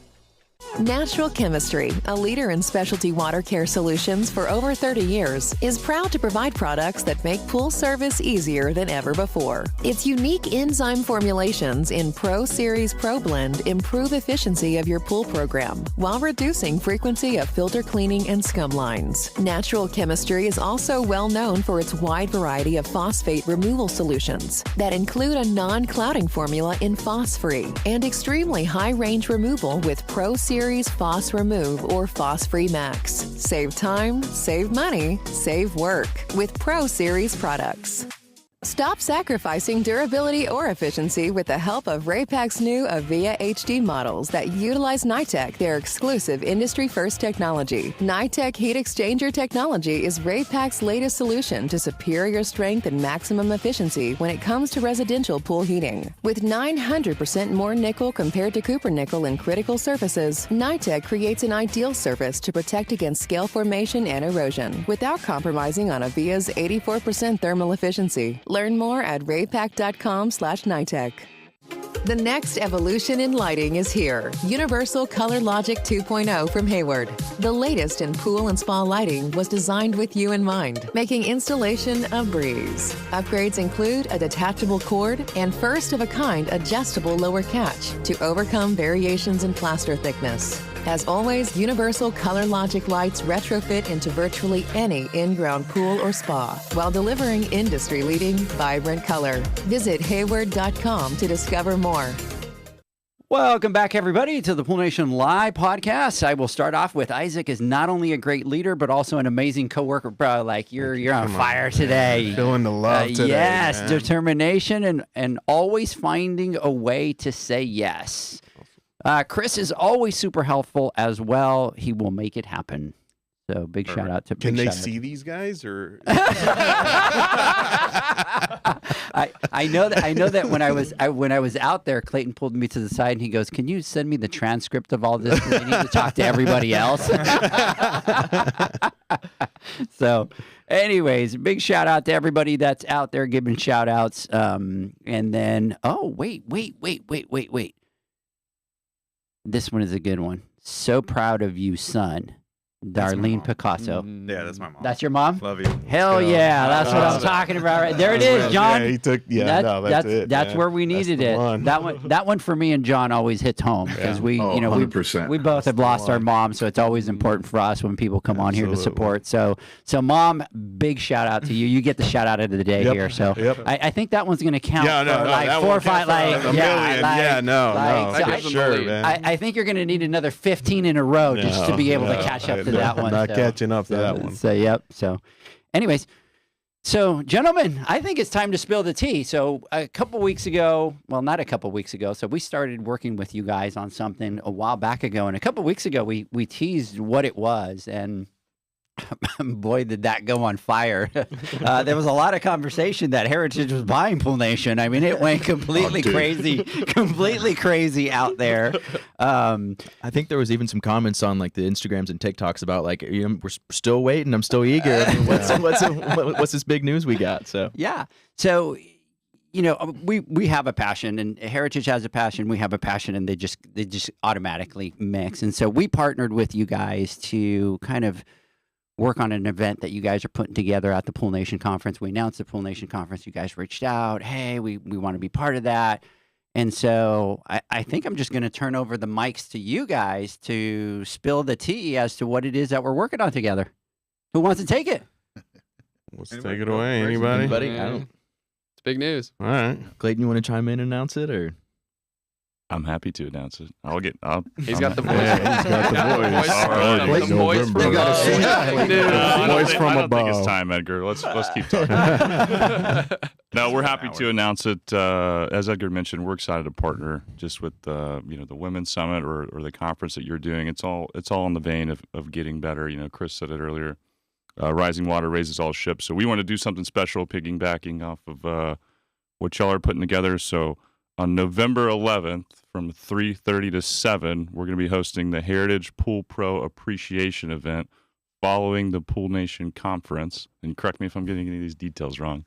Natural Chemistry, a leader in specialty water care solutions for over 30 years, is proud to provide products that make pool service easier than ever before. Its unique enzyme formulations in Pro Series Pro Blend improve efficiency of your pool program while reducing frequency of filter cleaning and scum lines. Natural Chemistry is also well known for its wide variety of phosphate removal solutions that include a non-clouding formula in Phos-Free and extremely high-range removal with Pro Series Phos Remove or Phos Free Max. Save time, save money, save work with Pro Series products. Stop sacrificing durability or efficiency with the help of Raypak's new Avia HD models that utilize NITEC, their exclusive industry-first technology. NITEC heat exchanger technology is Raypak's latest solution to superior strength and maximum efficiency when it comes to residential pool heating. With 900% more nickel compared to copper nickel in critical surfaces, NITEC creates an ideal surface to protect against scale formation and erosion without compromising on Avia's 84% thermal efficiency. Learn more at raypak.com/NITEC. The next evolution in lighting is here. Universal Color Logic 2.0 from Hayward. The latest in pool and spa lighting was designed with you in mind, making installation a breeze. Upgrades include a detachable cord and first-of-a-kind adjustable lower catch to overcome variations in plaster thickness. As always, Universal Color Logic lights retrofit into virtually any in-ground pool or spa while delivering industry-leading, vibrant color. Visit Hayward.com to discover more. Welcome back, everybody, to the Pool Nation Live podcast. I will start off with Isaac is not only a great leader, but also an amazing coworker. Bro, like you're on fire today. Feeling the love today. Yes, man. determination and always finding a way to say yes. Chris is always super helpful as well. He will make it happen. So big shout out to. Can they see these guys or? I know that when I was out there, Clayton pulled me to the side and he goes, "Can you send me the transcript of all this? Because I need to talk to everybody else." So, anyways, big shout out to everybody that's out there giving shout outs. And then, wait. This one is a good one. So proud of you, son. Darlene Picasso. Yeah, that's my mom. That's your mom? Love you. Hell yeah, that's what I'm talking about. Right there, it is, John. Yeah, he took. Yeah, that's it. That's where we needed it. One. That one for me and John always hits home because we 100%. we both have lost our mom, so it's always important for us when people come on here to support. So mom, big shout out to you. You get the shout out of the day here. So I think that one's gonna count. Yeah, no, for like 4 or 5, like a million. I think you're gonna need another 15 in a row just to be able to catch up to that one. Not catching up to that one. So, yep. So, anyways, gentlemen, I think it's time to spill the tea. So, a couple weeks ago, well, not a couple weeks ago, so we started working with you guys on something a while back ago. And a couple weeks ago, we teased what it was. And boy, did that go on fire. There was a lot of conversation that Heritage was buying Pool Nation. I mean, it went completely crazy out there. I think there was even some comments on like the Instagrams and TikToks about like, we're still waiting. I'm still eager. I mean, what's this big news we got? So yeah. So, we have a passion, and Heritage has a passion. We have a passion, and they just automatically mix. And so we partnered with you guys to kind of work on an event that you guys are putting together at the Pool Nation Conference. We announced the Pool Nation Conference. You guys reached out. Hey, we want to be part of that. And so I think I'm just going to turn over the mics to you guys to spill the tea as to what it is that we're working on together. Who wants to take it? Let's take it away. Anybody? It's big news. All right. Clayton, you want to chime in and announce it, or? I'm happy to announce it. He's got the voice. He's got the voice. The voice from Voice from I don't above. think it's time, Edgar. Let's keep talking. No, we're happy to announce it. As Edgar mentioned, we're excited to partner just with the Women's Summit or the conference that you're doing. It's all in the vein of getting better. Chris said it earlier. Rising water raises all ships. So we want to do something special, piggybacking off of what y'all are putting together. So on November 11th, from 3:30 to 7, we're going to be hosting the Heritage Pool Pro Appreciation Event following the Pool Nation Conference. And correct me if I'm getting any of these details wrong.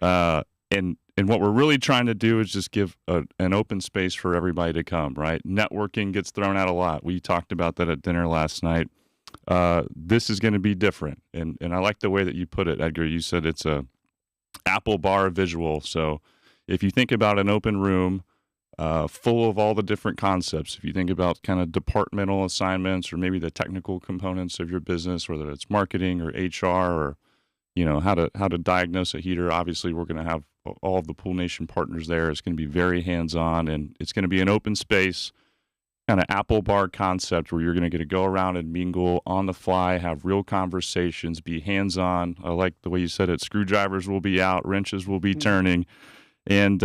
And what we're really trying to do is just give an open space for everybody to come, right? Networking gets thrown out a lot. We talked about that at dinner last night. This is going to be different. And I like the way that you put it, Edgar. You said it's a apple bar visual. So if you think about an open room full of all the different concepts, if you think about kind of departmental assignments or maybe the technical components of your business, whether it's marketing or HR or how to diagnose a heater, obviously we're going to have all of the Pool Nation partners there. It's going to be very hands-on, and it's going to be an open space. kind of apple bar concept where you're going to get to go around and mingle on the fly, have real conversations, be hands-on. I like the way you said it. Screwdrivers will be out, wrenches will be turning. And,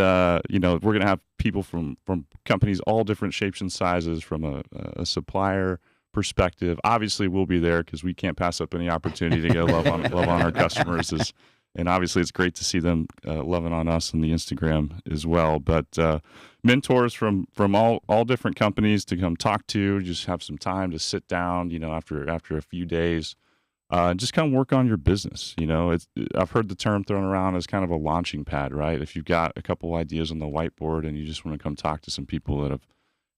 you know, we're going to have people from companies, all different shapes and sizes, from a supplier perspective. Obviously, we'll be there because we can't pass up any opportunity to get love on our customers. And obviously, it's great to see them loving on us and the Instagram as well. But mentors from all different companies to come talk to, just have some time to sit down, you know, after a few days. Just kind of work on your business. You know, I've heard the term thrown around as kind of a launching pad, right? If you've got a couple ideas on the whiteboard and you just want to come talk to some people that have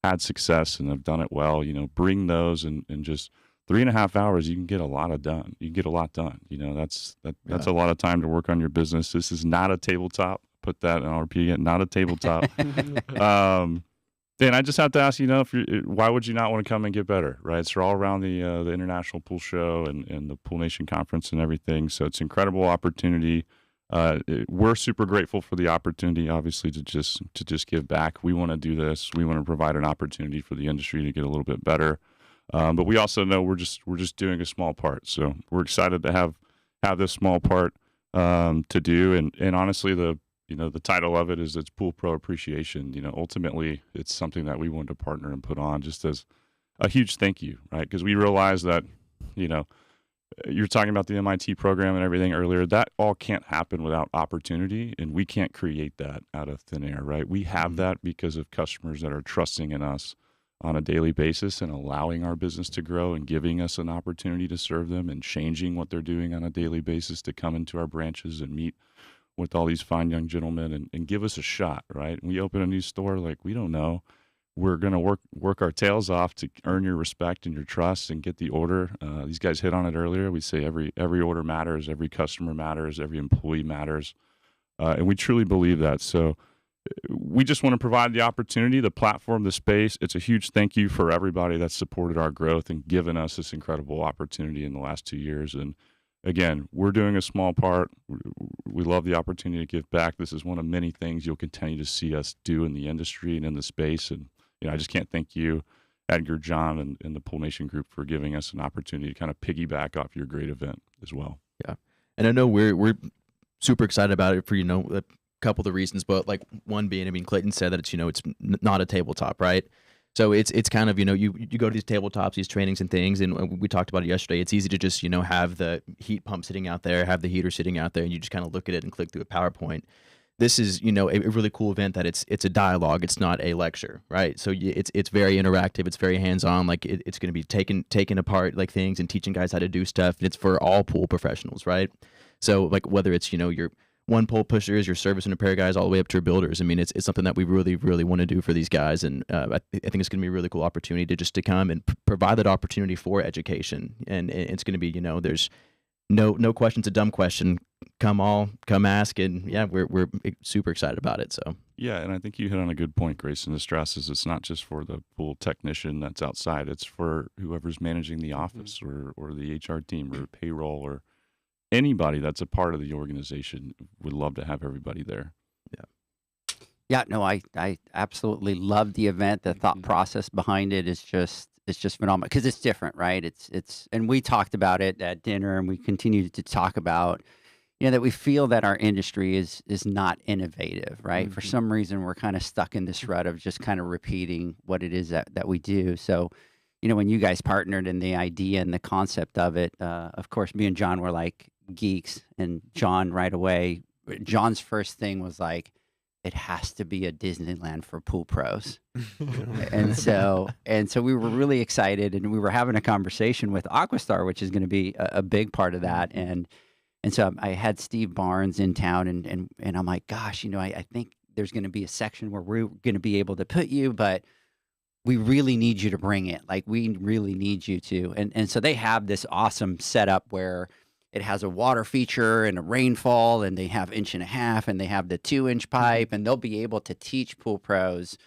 had success and have done it well, you know, bring those and just 3.5 hours, you can get a lot done. You can get a lot done. You know, that's a lot of time to work on your business. This is not a tabletop. Put that, and I'll repeat it, not a tabletop. And I just have to ask, you know, why would you not want to come and get better, right? It's all around the International Pool Show and the Pool Nation Conference and everything. So it's an incredible opportunity. We're super grateful for the opportunity, obviously, to just give back. We want to do this. We want to provide an opportunity for the industry to get a little bit better. But we also know we're just doing a small part. So we're excited to have this small part to do. And honestly, the title of it is it's Pool Pro Appreciation. You know, ultimately, it's something that we wanted to partner and put on just as a huge thank you, right? Because we realize that, you know, you're talking about the MIT program and everything earlier. That all can't happen without opportunity, and we can't create that out of thin air, right? We have that because of customers that are trusting in us on a daily basis and allowing our business to grow and giving us an opportunity to serve them and changing what they're doing on a daily basis to come into our branches and meet with all these fine young gentlemen and give us a shot, right? We open a new store, like, we don't know. We're going to work our tails off to earn your respect and your trust and get the order. These guys hit on it earlier. We say every order matters, every customer matters, every employee matters. And we truly believe that. So we just want to provide the opportunity, the platform, the space. It's a huge thank you for everybody that's supported our growth and given us this incredible opportunity in the last 2 years. And again, we're doing a small part. We love the opportunity to give back. This is one of many things you'll continue to see us do in the industry and in the space. And, you know, I just can't thank you, Edgar, John, and the Pool Nation group for giving us an opportunity to kind of piggyback off your great event as well. Yeah. And I know we're super excited about it for, you know, a couple of the reasons, but like one being, I mean, Clayton said that it's, you know, it's not a tabletop, right? So it's kind of, you know, you go to these tabletops, these trainings and things, and we talked about it yesterday. It's easy to just, you know, have the heat pump sitting out there, have the heater sitting out there, and you just kind of look at it and click through a PowerPoint. This is, you know, a really cool event that it's a dialogue. It's not a lecture, right? So it's very interactive. It's very hands-on. Like it's going to be taking apart like things and teaching guys how to do stuff. And it's for all pool professionals, right? So like whether it's, you know, your one pole pushers, your service and repair guys, all the way up to your builders. I mean, it's something that we really, really want to do for these guys. And I think it's going to be a really cool opportunity to come and provide that opportunity for education. And it's going to be, you know, there's no question's a dumb question. Come ask. And yeah, we're super excited about it. So. Yeah, and I think you hit on a good point, Grayson. The stress is it's not just for the pool technician that's outside. It's for whoever's managing the office or the HR team or payroll or anybody that's a part of the organization. Would love to have everybody there. Yeah, no, I absolutely love the event. The thought process behind it is just phenomenal because it's different, right? It's and we talked about it at dinner, and we continue to talk about, you know, that we feel that our industry is not innovative, right? For some reason, we're kind of stuck in this rut of just kind of repeating what it is that we do. So, you know, when you guys partnered in the idea and the concept of it, of course, me and John were like geeks, and John right away, John's first thing was like, it has to be a Disneyland for pool pros. and so we were really excited, and we were having a conversation with Aquastar, which is going to be a big part of that. And so I had Steve Barnes in town, and I'm like, gosh, you know, I think there's going to be a section where we're going to be able to put you, but we really need you to bring it. Like, we really need you to. And so they have this awesome setup where it has a water feature and a rainfall, and they have 1.5 inch, and they have the 2-inch pipe, and they'll be able to teach pool pros,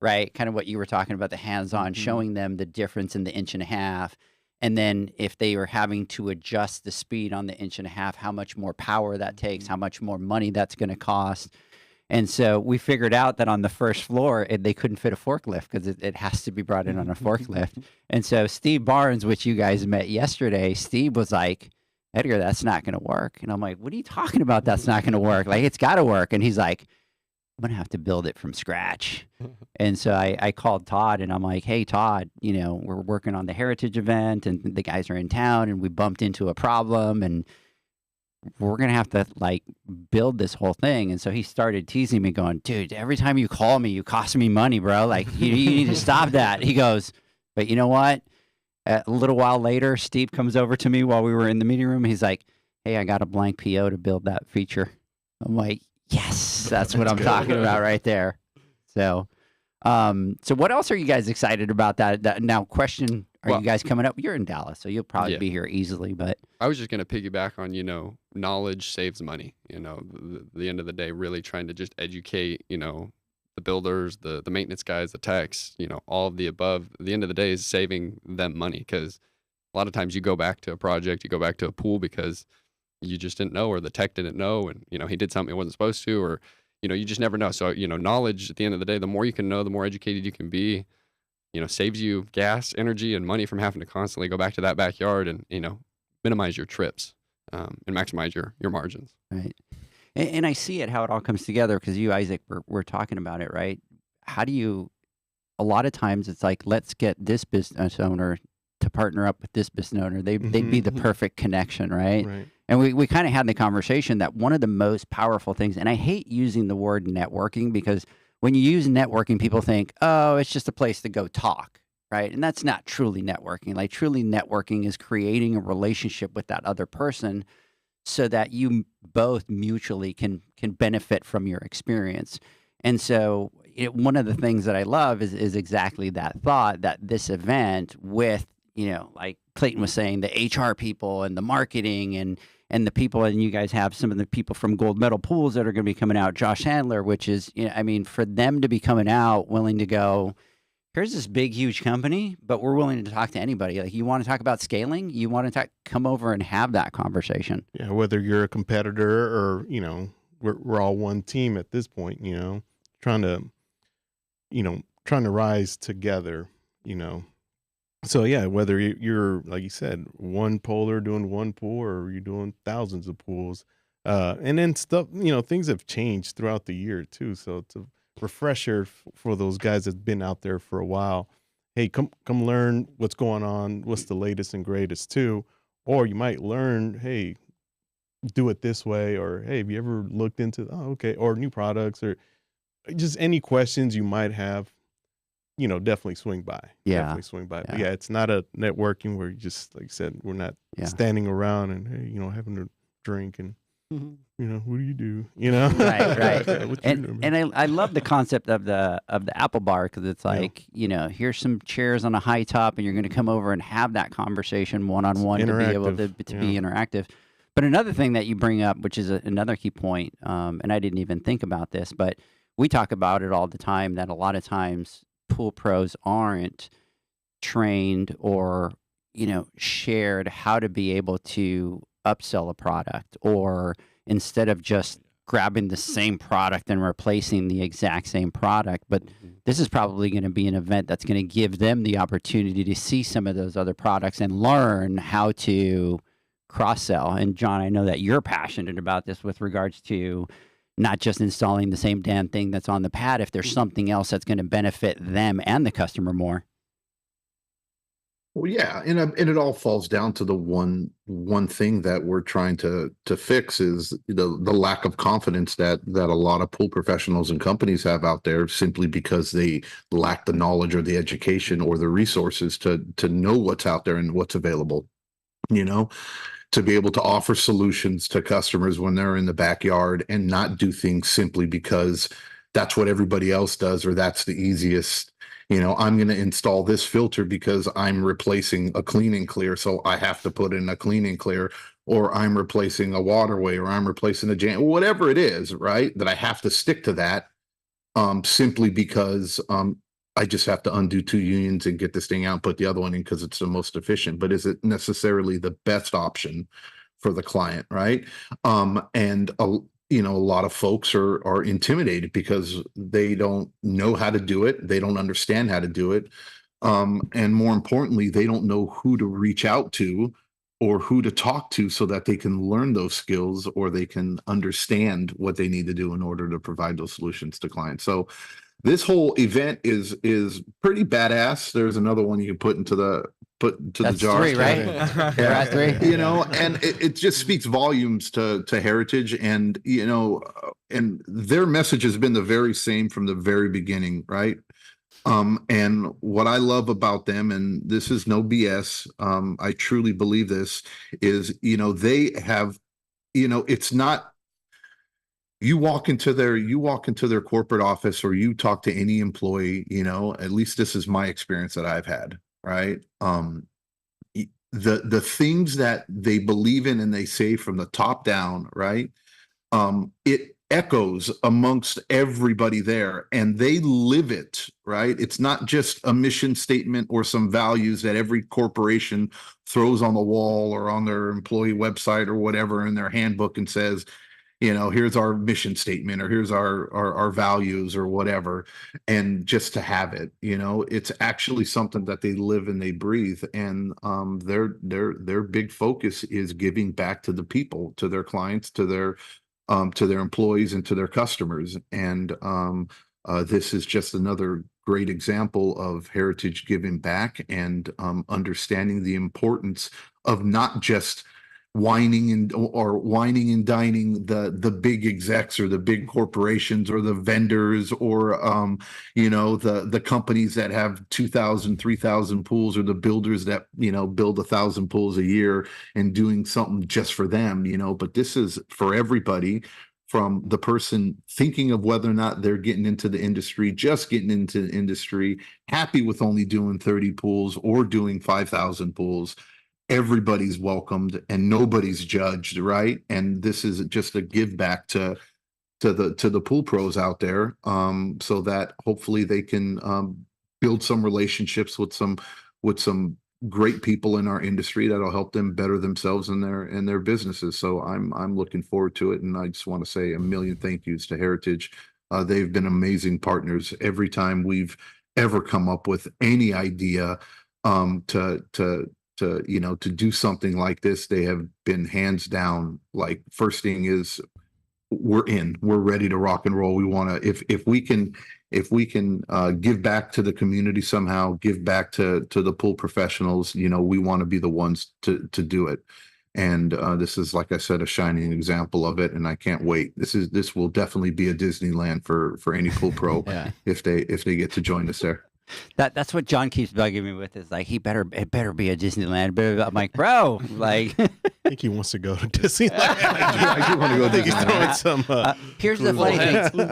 right? Kind of what you were talking about, the hands-on, showing them the difference in the 1.5 inch. And then if they are having to adjust the speed on the 1.5 inch, how much more power that takes, how much more money that's going to cost. And so we figured out that on the first floor, they couldn't fit a forklift because it has to be brought in on a forklift. And so Steve Barnes, which you guys met yesterday, Steve was like, Edgar, that's not going to work. And I'm like, what are you talking about? That's not going to work. Like, it's got to work. And he's like, I'm going to have to build it from scratch. And so I called Todd and I'm like, hey, Todd, we're working on the heritage event and the guys are in town and we bumped into a problem and we're going to have to like build this whole thing. And so he started teasing me going, dude, every time you call me, you cost me money, bro. Like you need to stop that. He goes, but you know what? A little while later, Steve comes over to me while we were in the meeting room. He's like, hey, I got a blank PO to build that feature. I'm like, yes, that's what I'm talking about right there. So, so what else are you guys excited about that now question, are you guys coming up? You're in Dallas, so you'll probably be here easily, but I was just going to piggyback on, knowledge saves money, the end of the day, really trying to just educate, the builders, the maintenance guys, the techs, all of the above. At the end of the day is saving them money because a lot of times you go back to a project, you go back to a pool because you just didn't know or the tech didn't know and, he did something he wasn't supposed to or, you just never know. So, knowledge at the end of the day, the more you can know, the more educated you can be, saves you gas, energy, and money from having to constantly go back to that backyard and, minimize your trips and maximize your margins. Right. And I see it, how it all comes together because you, Isaac, we're talking about it, right? How do you, a lot of times it's like, let's get this business owner to partner up with this business owner. They'd be the perfect connection, right? And we kind of had the conversation that one of the most powerful things, and I hate using the word networking because when you use networking, people think, oh, it's just a place to go talk, right? And that's not truly networking. Like truly networking is creating a relationship with that other person so that you both mutually can benefit from your experience. And so one of the things that I love is exactly that thought, that this event with, like Clayton was saying, the HR people and the marketing and the people, and you guys have some of the people from Gold Medal Pools that are going to be coming out, Josh Handler, which is, for them to be coming out, willing to go, here's this big, huge company, but we're willing to talk to anybody. Like, you want to talk about scaling? You want to come over and have that conversation. Yeah, whether you're a competitor or, we're all one team at this point, trying to rise together, So, yeah, whether you're, like you said, one polar doing one pool or you're doing thousands of pools. And then stuff, things have changed throughout the year, too. So it's a refresher for those guys that's been out there for a while. Hey, come learn what's going on, what's the latest and greatest, too. Or you might learn, hey, do it this way. Or, hey, have you ever looked into, or new products or just any questions you might have. Definitely swing by. Yeah. Definitely swing by. Yeah. It's not a networking where you just, like I said, we're not standing around and, hey, having a drink and, what do you do? Right. And I love the concept of the Apple Bar because it's like, here's some chairs on a high top and you're going to come over and have that conversation one-on-one to be able to be interactive. But another thing that you bring up, which is another key point, and I didn't even think about this, but we talk about it all the time, that a lot of times pool pros aren't trained or, shared how to be able to upsell a product, or instead of just grabbing the same product and replacing the exact same product. But this is probably going to be an event that's going to give them the opportunity to see some of those other products and learn how to cross-sell. And John, I know that you're passionate about this with regards to not just installing the same damn thing that's on the pad, if there's something else that's going to benefit them and the customer more. Well, yeah, and it all falls down to the one thing that we're trying to fix is the lack of confidence that a lot of pool professionals and companies have out there, simply because they lack the knowledge or the education or the resources to know what's out there and what's available. To be able to offer solutions to customers when they're in the backyard and not do things simply because that's what everybody else does or that's the easiest. I'm going to install this filter because I'm replacing a clean and clear, so I have to put in a clean and clear, or I'm replacing a waterway, or I'm replacing a jam, whatever it is, right? That I have to stick to that simply because I just have to undo 2 unions and get this thing out and put the other one in because it's the most efficient. But is it necessarily the best option for the client, right? And a lot of folks are intimidated because they don't know how to do it. They don't understand how to do it. And more importantly, they don't know who to reach out to or who to talk to so that they can learn those skills or they can understand what they need to do in order to provide those solutions to clients. So this whole event is pretty badass. There's another one you can put into the That's jar. 3, right? You're at 3. And it just speaks volumes to Heritage, and and their message has been the very same from the very beginning, right? And what I love about them, and this is no BS, I truly believe this, is they have, it's not. You walk into their corporate office, or you talk to any employee, at least this is my experience that I've had, right? The things that they believe in and they say from the top down, right? It echoes amongst everybody there, and they live it, right? It's not just a mission statement or some values that every corporation throws on the wall or on their employee website or whatever in their handbook and says, here's our mission statement, or here's our values or whatever. And just to have it, it's actually something that they live and they breathe. And their big focus is giving back to the people, to their clients, to their employees, and to their customers. And this is just another great example of Heritage giving back and understanding the importance of not just whining and dining the big execs or the big corporations or the vendors or the companies that have 2,000, 3,000 pools, or the builders that build 1,000 pools a year, and doing something just for them, but this is for everybody, from the person thinking of whether or not they're getting into the industry, just getting into the industry, happy with only doing 30 pools or doing 5,000 pools. Everybody's welcomed and nobody's judged, right? And this is just a give back to the pool pros out there, so that hopefully they can build some relationships with some great people in our industry that'll help them better themselves in their businesses. So I'm looking forward to it, and I just want to say a million thank yous to Heritage. They've been amazing partners every time we've ever come up with any idea to do something like this. They have been hands down, like, first thing is, we're ready to rock and roll. We want to, if we can give back to the community somehow, give back to the pool professionals, we want to be the ones to do it. And this is, like I said, a shining example of it, and I can't wait. This will definitely be a Disneyland for any pool pro Yeah. if they get to join us there. That's what John keeps bugging me with, is like, it better be a Disneyland. I'm like, bro, like, I think he wants to go to Disneyland. I do want to go to I think he's Disneyland. throwing some. here's the funny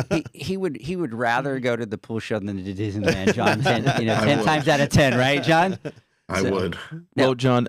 thing. He would rather go to the pool show than to Disneyland, John. 10 times out of 10, right, John? I would. Well, John,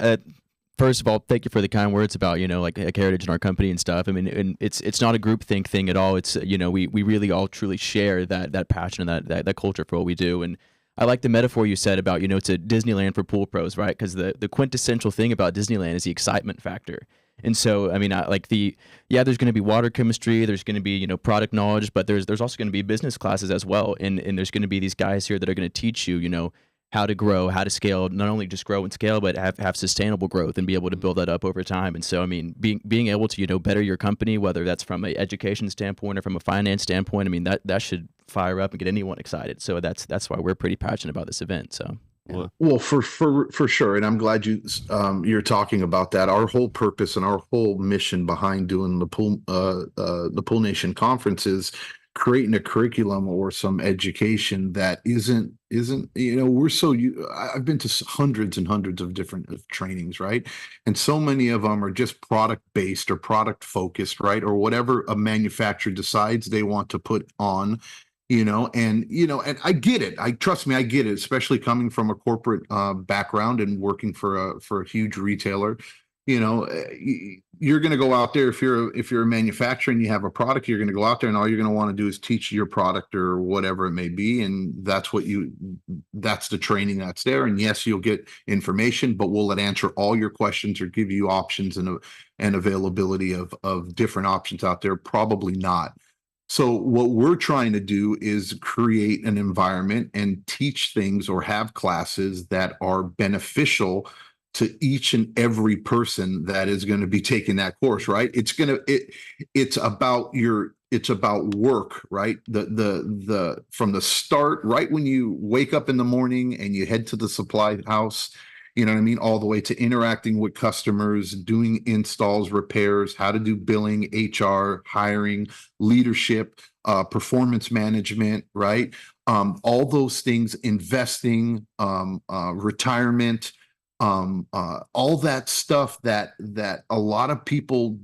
first of all, thank you for the kind words about, like Heritage and our company and stuff. I mean, and it's not a groupthink thing at all. It's, we really all truly share that passion and that culture for what we do. And I like the metaphor you said about, it's a Disneyland for pool pros, right? Because the quintessential thing about Disneyland is the excitement factor. And so, I mean, there's going to be water chemistry, there's going to be, product knowledge, but there's also going to be business classes as well. And there's going to be these guys here that are going to teach you, how to grow, how to scale, not only just grow and scale, but have sustainable growth and be able to build that up over time. And so, I mean, being able to, better your company, whether that's from an education standpoint or from a finance standpoint, I mean, that should fire up and get anyone excited. So that's why we're pretty passionate about this event. So. Yeah. Well, for sure, and I'm glad you're talking about that. Our whole purpose and our whole mission behind doing the Pool Nation conference is creating a curriculum or some education that isn't I've been to hundreds and hundreds of different trainings, right? And so many of them are just product based or product focused, right? Or whatever a manufacturer decides they want to put on. And I get it. Trust me, I get it, especially coming from a corporate background and working for a huge retailer. you're going to go out there if you're a manufacturer and you have a product, you're going to go out there and all you're going to want to do is teach your product or whatever it may be, and that's the training that's there. And yes, you'll get information, but will it answer all your questions or give you options and availability of different options out there? Probably not. So what we're trying to do is create an environment and teach things or have classes that are beneficial to each and every person that is going to be taking that course, right? It's about work, right? The from the start, right when you wake up in the morning and you head to the supply house, you know what I mean, all the way to interacting with customers, doing installs, repairs, how to do billing, HR, hiring, leadership, performance management, right? All those things, investing, retirement, all that stuff that a lot of people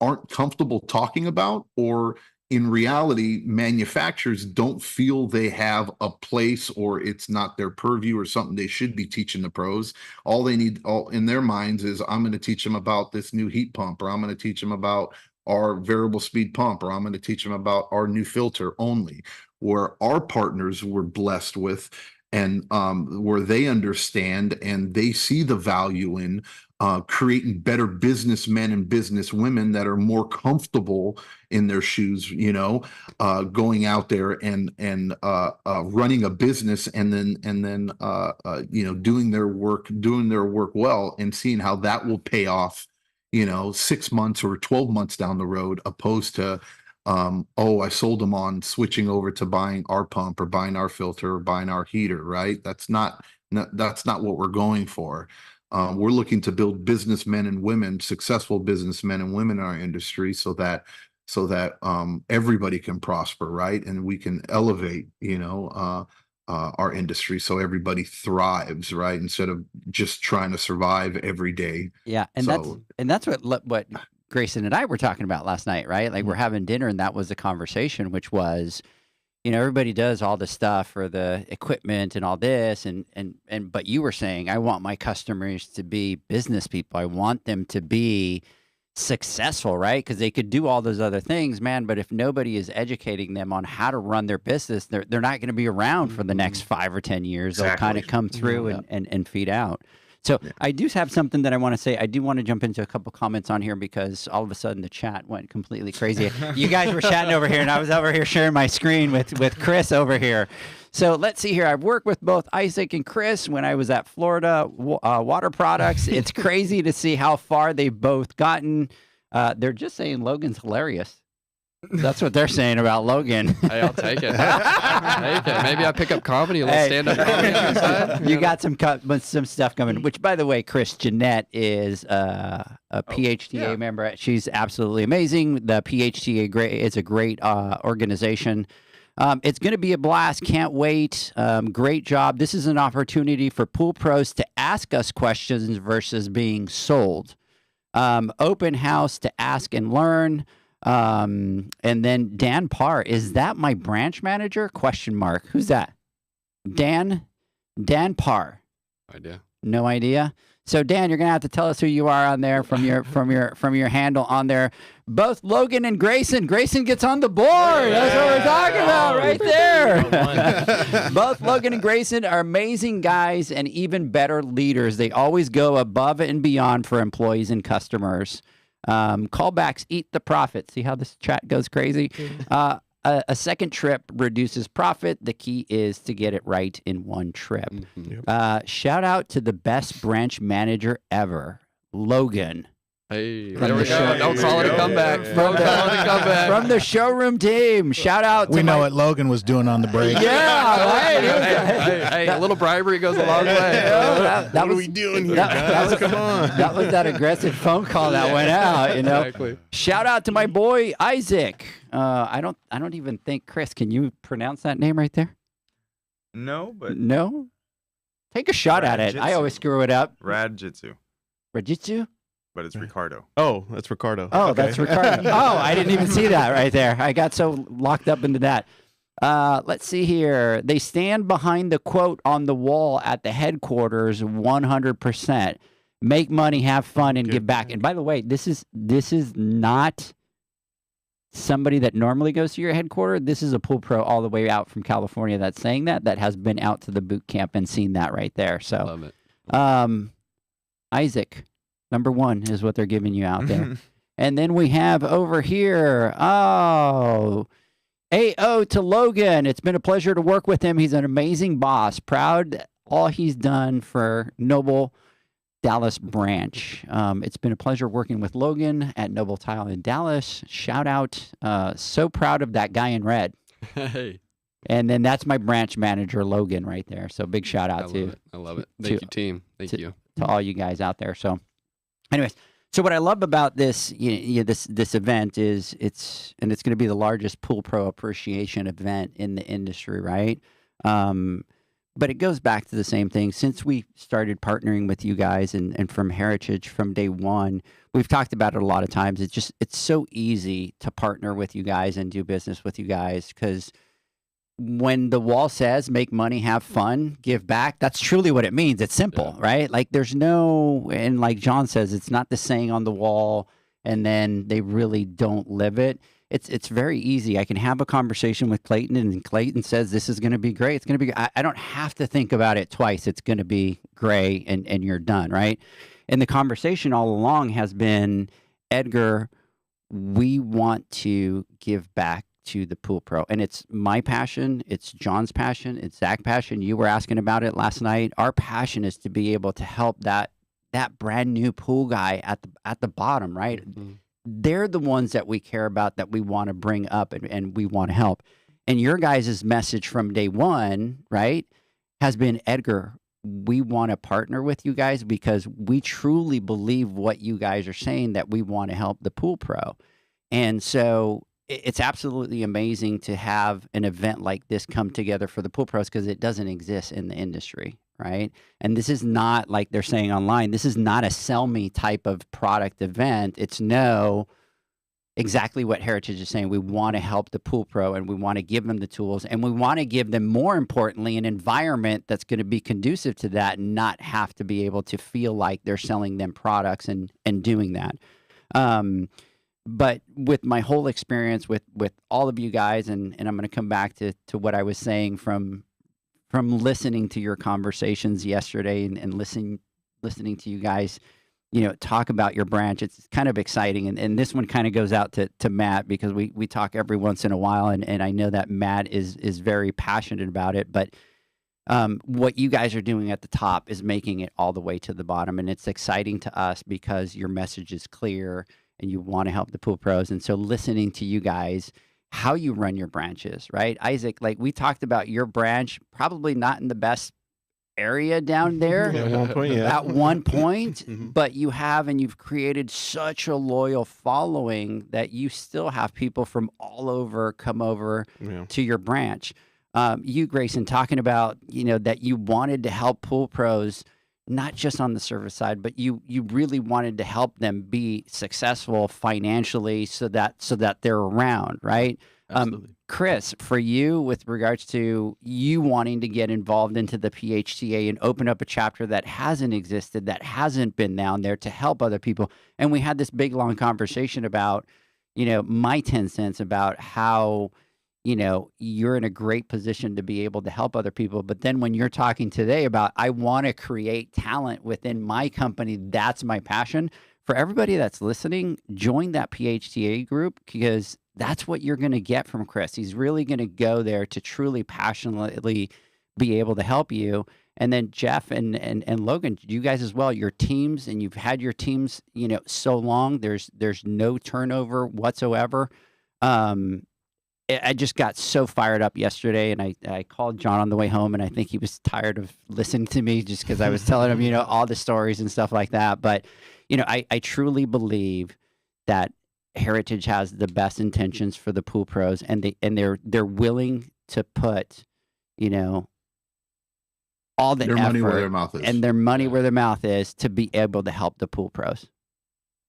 aren't comfortable talking about, or in reality, manufacturers don't feel they have a place, or it's not their purview or something they should be teaching the pros. All they need in their minds is, I'm going to teach them about this new heat pump, or I'm going to teach them about our variable speed pump, or I'm going to teach them about our new filter only. Where our partners were blessed with, and where they understand and they see the value in creating better businessmen and businesswomen that are more comfortable in their shoes, going out there and running a business, and then doing their work well, and seeing how that will pay off, 6 months or 12 months down the road, opposed to I sold them on switching over to buying our pump or buying our filter or buying our heater, right? That's not what we're going for. We're looking to build businessmen and women, successful businessmen and women in our industry, so that everybody can prosper, right? And we can elevate, our industry, so everybody thrives, right? Instead of just trying to survive every day. Yeah, and that's what Grayson and I were talking about last night, right? Like, we're having dinner, and that was the conversation, which was, everybody does all the stuff for the equipment and all this, but you were saying, I want my customers to be business people. I want them to be successful, right? Because they could do all those other things, man, but if nobody is educating them on how to run their business, they're not going to be around for the next 5 or 10 years. Exactly. They'll kind of come through and feed out. So I do have something that I want to say. I do want to jump into a couple comments on here, because all of a sudden the chat went completely crazy. You guys were chatting over here, and I was over here sharing my screen with Chris over here. So let's see here. I've worked with both Isaac and Chris when I was at Florida Water Products. It's crazy to see how far they've both gotten. They're just saying Logan's hilarious. That's what they're saying about Logan. Hey, I'll take it. Maybe I pick up comedy, a little stand-up comedy on the side. You got some stuff coming. Which, by the way, Chris, Jeanette is a PHTA member. She's absolutely amazing. The PHTA is a great organization. It's going to be a blast. Can't wait. Great job. This is an opportunity for pool pros to ask us questions versus being sold. Open house to ask and learn. And then Dan Parr, is that my branch manager? ? Who's that? Dan Parr. No idea. So Dan, you're gonna have to tell us who you are on there from your handle on there. Both Logan and Grayson. Grayson gets on the board. That's what we're talking about right there. Both Logan and Grayson are amazing guys and even better leaders. They always go above and beyond for employees and customers. Callbacks eat the profit. See how this chat goes crazy? A second trip reduces profit. The key is to get it right in one trip. Shout out to the best branch manager ever, Logan. Hey, there we go. Don't call it a comeback. From the showroom team. Shout out to We know what Logan was doing on the break. Yeah, right. Hey, a little bribery goes a long way. What are we doing here, guys? Come on. That was that aggressive phone call that went out, Exactly. Shout out to my boy Isaac. I don't even think, Chris, can you pronounce that name right there? No, but No? Take a shot at it. I always screw it up. Radjitsu, Rajitsu? but it's Ricardo. Oh, that's Ricardo. Oh, Okay. that's Ricardo. Oh, I didn't even see that right there. I got so locked up into that. Let's see here. They stand behind the quote on the wall at the headquarters 100%. make money, have fun, and give back. And by the way, this is not somebody that normally goes to your headquarters. This is a pool pro all the way out from California that's saying that has been out to the boot camp and seen that right there. So, Love it. Isaac, number 1 is what they're giving you out there. And then we have over here, AO to Logan. It's been a pleasure to work with him. He's an amazing boss. Proud all he's done for Noble Dallas branch. It's been a pleasure working with Logan at Noble Tile in Dallas. Shout out. So proud of that guy in red. Hey. And then that's my branch manager, Logan, right there. So big shout out to I love it. Thank you, team. Thank you to all you guys out there. So, anyways, so what I love about this this event is it's going to be the largest pool pro appreciation event in the industry, right? But it goes back to the same thing. Since we started partnering with you guys and from Heritage from day one, we've talked about it a lot of times. It's so easy to partner with you guys and do business with you guys because when the wall says make money, have fun, give back, that's truly what it means. It's simple, right? Like there's no, and like John says, it's not the saying on the wall and then they really don't live it. It's very easy. I can have a conversation with Clayton and Clayton says, this is going to be great. It's going to be, I don't have to think about it twice. It's going to be great and you're done, right? And the conversation all along has been, Edgar, we want to give back to the pool pro. And it's my passion. It's John's passion. It's Zach's passion. You were asking about it last night. Our passion is to be able to help that brand new pool guy at the bottom, right? Mm-hmm. They're the ones that we care about, that we want to bring up and we want to help. And your guys' message from day one, right, has been, Edgar, we want to partner with you guys because we truly believe what you guys are saying, that we want to help the pool pro. And so it's absolutely amazing to have an event like this come together for the pool pros because it doesn't exist in the industry, right? And this is not like they're saying online. This is not a sell me type of product event. It's exactly what Heritage is saying. We want to help the pool pro and we want to give them the tools and we want to give them, more importantly, an environment that's going to be conducive to that and not have to be able to feel like they're selling them products and doing that. But with my whole experience with all of you guys, and I'm going to come back to what I was saying from listening to your conversations yesterday and listening to you guys, talk about your branch. It's kind of exciting. And this one kind of goes out to Matt because we talk every once in a while. And I know that Matt is very passionate about it. But what you guys are doing at the top is making it all the way to the bottom. And it's exciting to us because your message is clear and you want to help the pool pros. And so listening to you guys, how you run your branches, right? Isaac, like we talked about your branch, probably not in the best area down there at one point, but you've created such a loyal following that you still have people from all over come over to your branch. You, Grayson, talking about, that you wanted to help pool pros, not just on the service side, but you really wanted to help them be successful financially so that they're around, right? Chris, for you, with regards to you wanting to get involved into the PHTA and open up a chapter that hasn't existed, that hasn't been down there to help other people. And we had this big, long conversation about, my 10 cents about how, you're in a great position to be able to help other people. But then when you're talking today about, I want to create talent within my company, that's my passion. For everybody that's listening, join that PHTA group because that's what you're going to get from Chris. He's really going to go there to truly passionately be able to help you. And then Jeff and Logan, you guys as well, your teams, and you've had your teams, so long, there's no turnover whatsoever. I just got so fired up yesterday, and I called John on the way home, and I think he was tired of listening to me just because I was telling him, all the stories and stuff like that. But, I truly believe that Heritage has the best intentions for the pool pros, and they're willing to put, all the their effort money where their mouth is, and their money where their mouth is to be able to help the pool pros.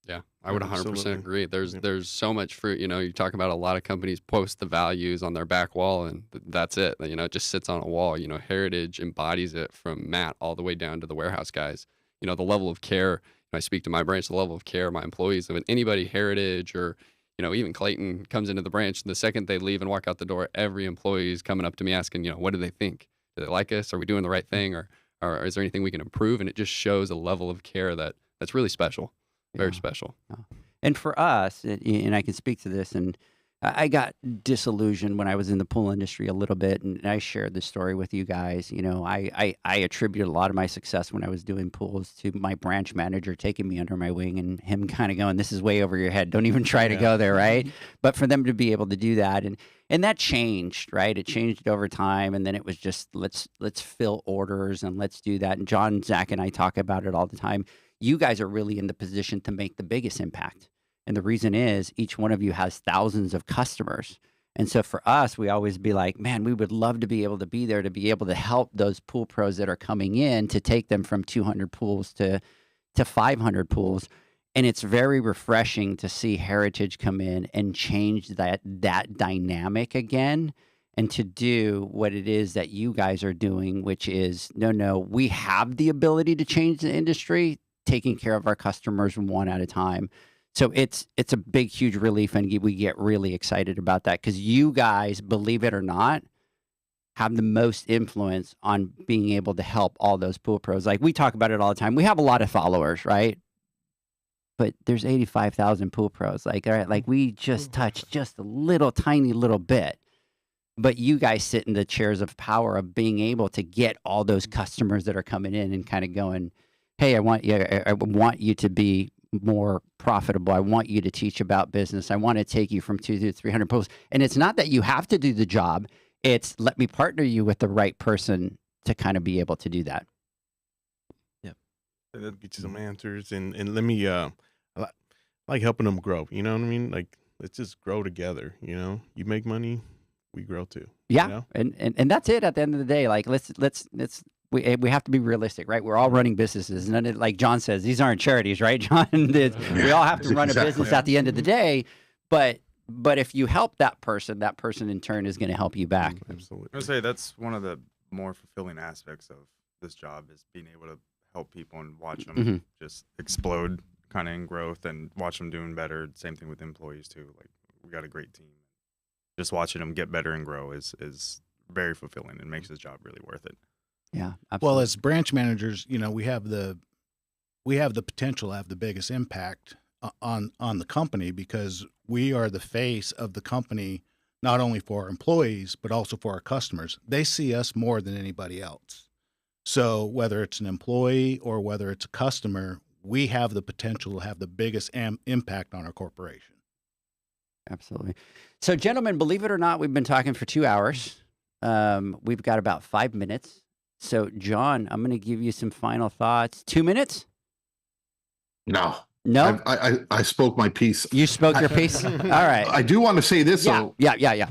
Yeah, I would 100% agree. There's so much fruit. You talk about a lot of companies post the values on their back wall, and that's it. It just sits on a wall. Heritage embodies it from Matt all the way down to the warehouse guys. the level of care. I speak to my branch, the level of care my employees, when anybody Heritage or even Clayton comes into the branch, the second they leave and walk out the door, every employee is coming up to me asking, what do they think? Do they like us? Are we doing the right thing? Or is there anything we can improve? And it just shows a level of care that's really special, very special. Yeah. And for us, and I can speak to this, and I got disillusioned when I was in the pool industry a little bit, and I shared this story with you guys. I attribute a lot of my success when I was doing pools to my branch manager taking me under my wing and him kind of going, "This is way over your head. Don't even try to go there," right? But for them to be able to do that, and that changed, right? It changed over time, and then it was just let's fill orders and let's do that. And John, Zach, and I talk about it all the time. You guys are really in the position to make the biggest impact. And the reason is each one of you has thousands of customers. And so for us, we always be like, man, we would love to be able to be there to be able to help those pool pros that are coming in to take them from 200 pools to 500 pools. And it's very refreshing to see Heritage come in and change that dynamic again, and to do what it is that you guys are doing, which is, no, we have the ability to change the industry, taking care of our customers one at a time. So it's a big, huge relief, and we get really excited about that because you guys, believe it or not, have the most influence on being able to help all those pool pros. Like we talk about it all the time. We have a lot of followers, right? But there's 85,000 pool pros. All right, like we just touched just a little tiny little bit. But you guys sit in the chairs of power of being able to get all those customers that are coming in and kind of going, hey, I want you to be more profitable. I want you to teach about business. I want to take you from 200 to 300 pools. And it's not that you have to do the job. It's let me partner you with the right person to kind of be able to do that. Yep. That'll get you some answers. And let me, I like helping them grow. You know what I mean? Like, let's just grow together. You make money, we grow too. Yeah. And that's it at the end of the day. Like, let's we have to be realistic, right? We're all running businesses. And like John says, these aren't charities, right, John? We all have to run a business at the end of the day. But if you help that person in turn is going to help you back. Absolutely. I would say that's one of the more fulfilling aspects of this job is being able to help people and watch them just explode kind of in growth and watch them doing better. Same thing with employees too. Like we got a great team. Just watching them get better and grow is very fulfilling and makes this job really worth it. Yeah, absolutely. Well, as branch managers, we have the potential to have the biggest impact on the company because we are the face of the company, not only for our employees but also for our customers. They see us more than anybody else. So whether it's an employee or whether it's a customer, we have the potential to have the biggest impact on our corporation. Absolutely. So, gentlemen, believe it or not, we've been talking for 2 hours. We've got about 5 minutes. So, John, I'm going to give you some final thoughts. 2 minutes? No. No? I spoke my piece. You spoke your piece? All right. I do want to say this, though. Yeah. I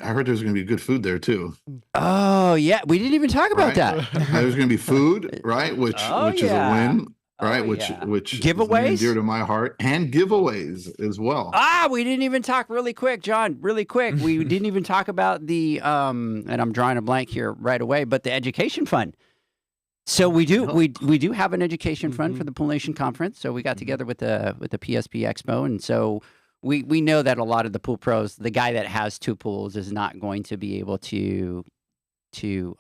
heard there's going to be good food there, too. Oh, yeah. We didn't even talk about that. There's going to be food, right? Which is a win. Right, which giveaways is near and dear to my heart, and giveaways as well. We didn't even talk really quick, John. Really quick, we didn't even talk about the and I'm drawing a blank here right away, but the education fund. So we do have an education fund for the Pool Nation Conference. So we got together with the PSP Expo, and so we know that a lot of the pool pros, the guy that has 2 pools, is not going to be able to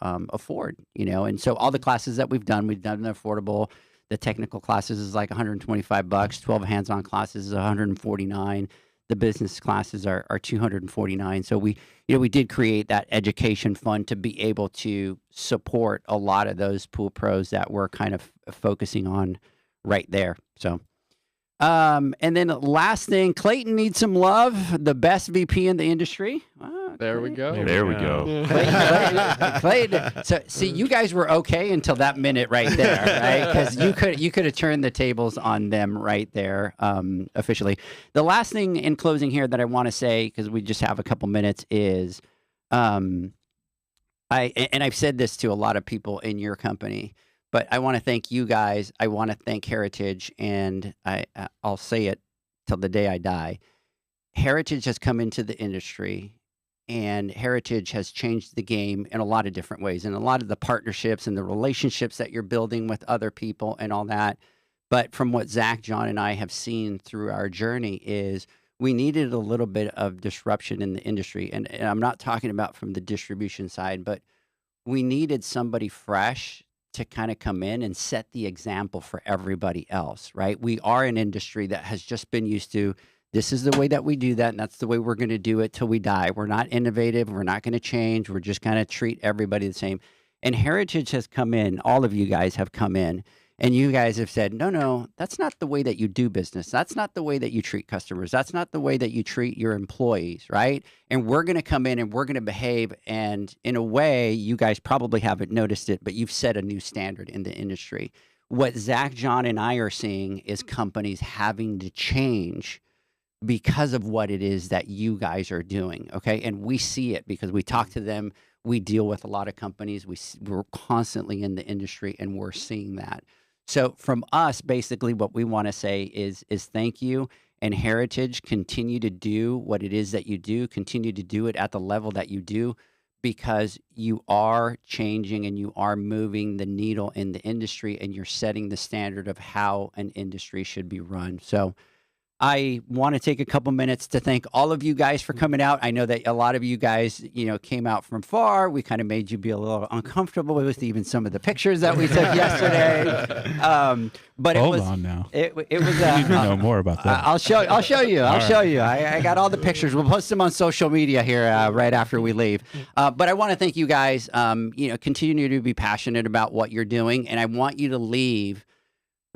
afford, and so all the classes that we've done affordable. The technical classes is like $125. 12 hands-on classes is $149. The business classes are $249. So we did create that education fund to be able to support a lot of those pool pros that we're kind of focusing on right there. So, and then last thing, Clayton needs some love. The best VP in the industry. There we go. There we go. Clayton. So, see, you guys were okay until that minute right there, right? Because you could have turned the tables on them right there, officially. The last thing in closing here that I want to say, because we just have a couple minutes, is, I've said this to a lot of people in your company, but I want to thank you guys. I want to thank Heritage, and I'll say it till the day I die. Heritage has come into the industry and Heritage has changed the game in a lot of different ways, and a lot of the partnerships and the relationships that you're building with other people and all that. But from what Zach, John, and I have seen through our journey is we needed a little bit of disruption in the industry. And I'm not talking about from the distribution side, but we needed somebody fresh to kind of come in and set the example for everybody else, right? We are an industry that has just been used to, this is the way that we do that, and that's the way we're going to do it till we die. We're not innovative. We're not going to change. We're just kind of treat everybody the same. And Heritage has come in. All of you guys have come in. And you guys have said, no, that's not the way that you do business. That's not the way that you treat customers. That's not the way that you treat your employees, right? And we're going to come in and we're going to behave. And in a way, you guys probably haven't noticed it, but you've set a new standard in the industry. What Zach, John, and I are seeing is companies having to change because of what it is that you guys are doing, okay? And we see it because we talk to them. We deal with a lot of companies. We're constantly in the industry, and we're seeing that. So from us, basically what we want to say is thank you, and Heritage, continue to do what it is that you do, continue to do it at the level that you do, because you are changing and you are moving the needle in the industry, and you're setting the standard of how an industry should be run. So I want to take a couple minutes to thank all of you guys for coming out. I know that a lot of you guys, came out from far. We kind of made you be a little uncomfortable with even some of the pictures that we took yesterday. But Hold on now. It was. You need to know more about that. I'll show you. I got all the pictures. We'll post them on social media here right after we leave. But I want to thank you guys. Continue to be passionate about what you're doing, and I want you to leave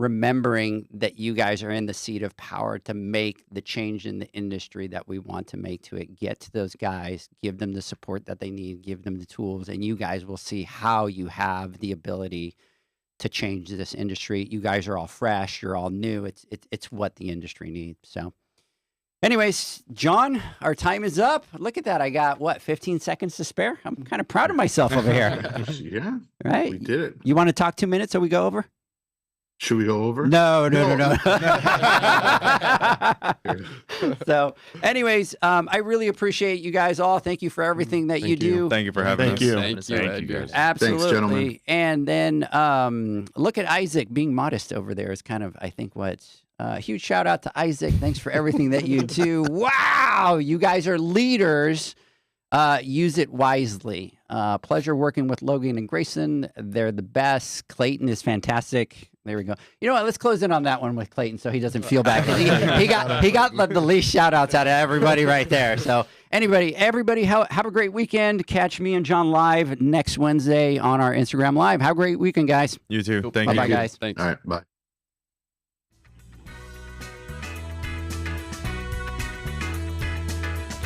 remembering that you guys are in the seat of power to make the change in the industry that we want to make to it. Get to those guys, give them the support that they need, give them the tools, and you guys will see how you have the ability to change this industry. You guys are all fresh, you're all new. It's what the industry needs. So anyways, John, our time is up. Look at that. I got 15 seconds to spare. I'm kind of proud of myself over here. Yeah. Right? We did it. You want to talk 2 minutes so we go over? Should we go over? No. So anyways, I really appreciate you guys all. Thank you for everything that you do. Thank you for having us. Thank you, Edgar. Absolutely. Thanks, gentlemen. And then look at Isaac being modest over there is kind of, I think, what's huge shout out to Isaac. Thanks for everything that you do. Wow, you guys are leaders. Use it wisely. Pleasure working with Logan and Grayson. They're the best. Clayton is fantastic. There we go. You know what? Let's close in on that one with Clayton so he doesn't feel bad. He got the least shout outs out of everybody right there. So everybody, have a great weekend. Catch me and John live next Wednesday on our Instagram Live. Have a great weekend, guys. You too. Thank you. Bye, guys. Thanks. All right. Bye.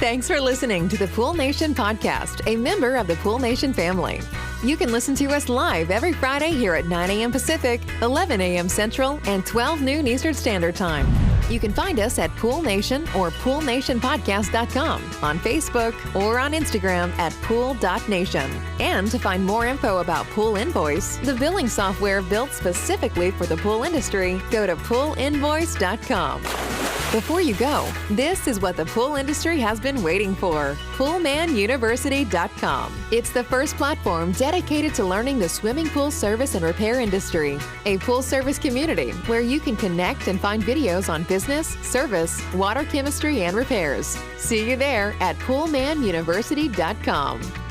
Thanks for listening to the Pool Nation podcast, a member of the Pool Nation family. You can listen to us live every Friday here at 9 a.m. Pacific, 11 a.m. Central, and 12 noon Eastern Standard Time. You can find us at Pool Nation or poolnationpodcast.com, on Facebook, or on Instagram at pool.nation. And to find more info about Pool Invoice, the billing software built specifically for the pool industry, go to poolinvoice.com. Before you go, this is what the pool industry has been waiting for. PoolmanUniversity.com. It's the first platform dedicated to learning the swimming pool service and repair industry. A pool service community where you can connect and find videos on business, service, water chemistry, and repairs. See you there at PoolmanUniversity.com.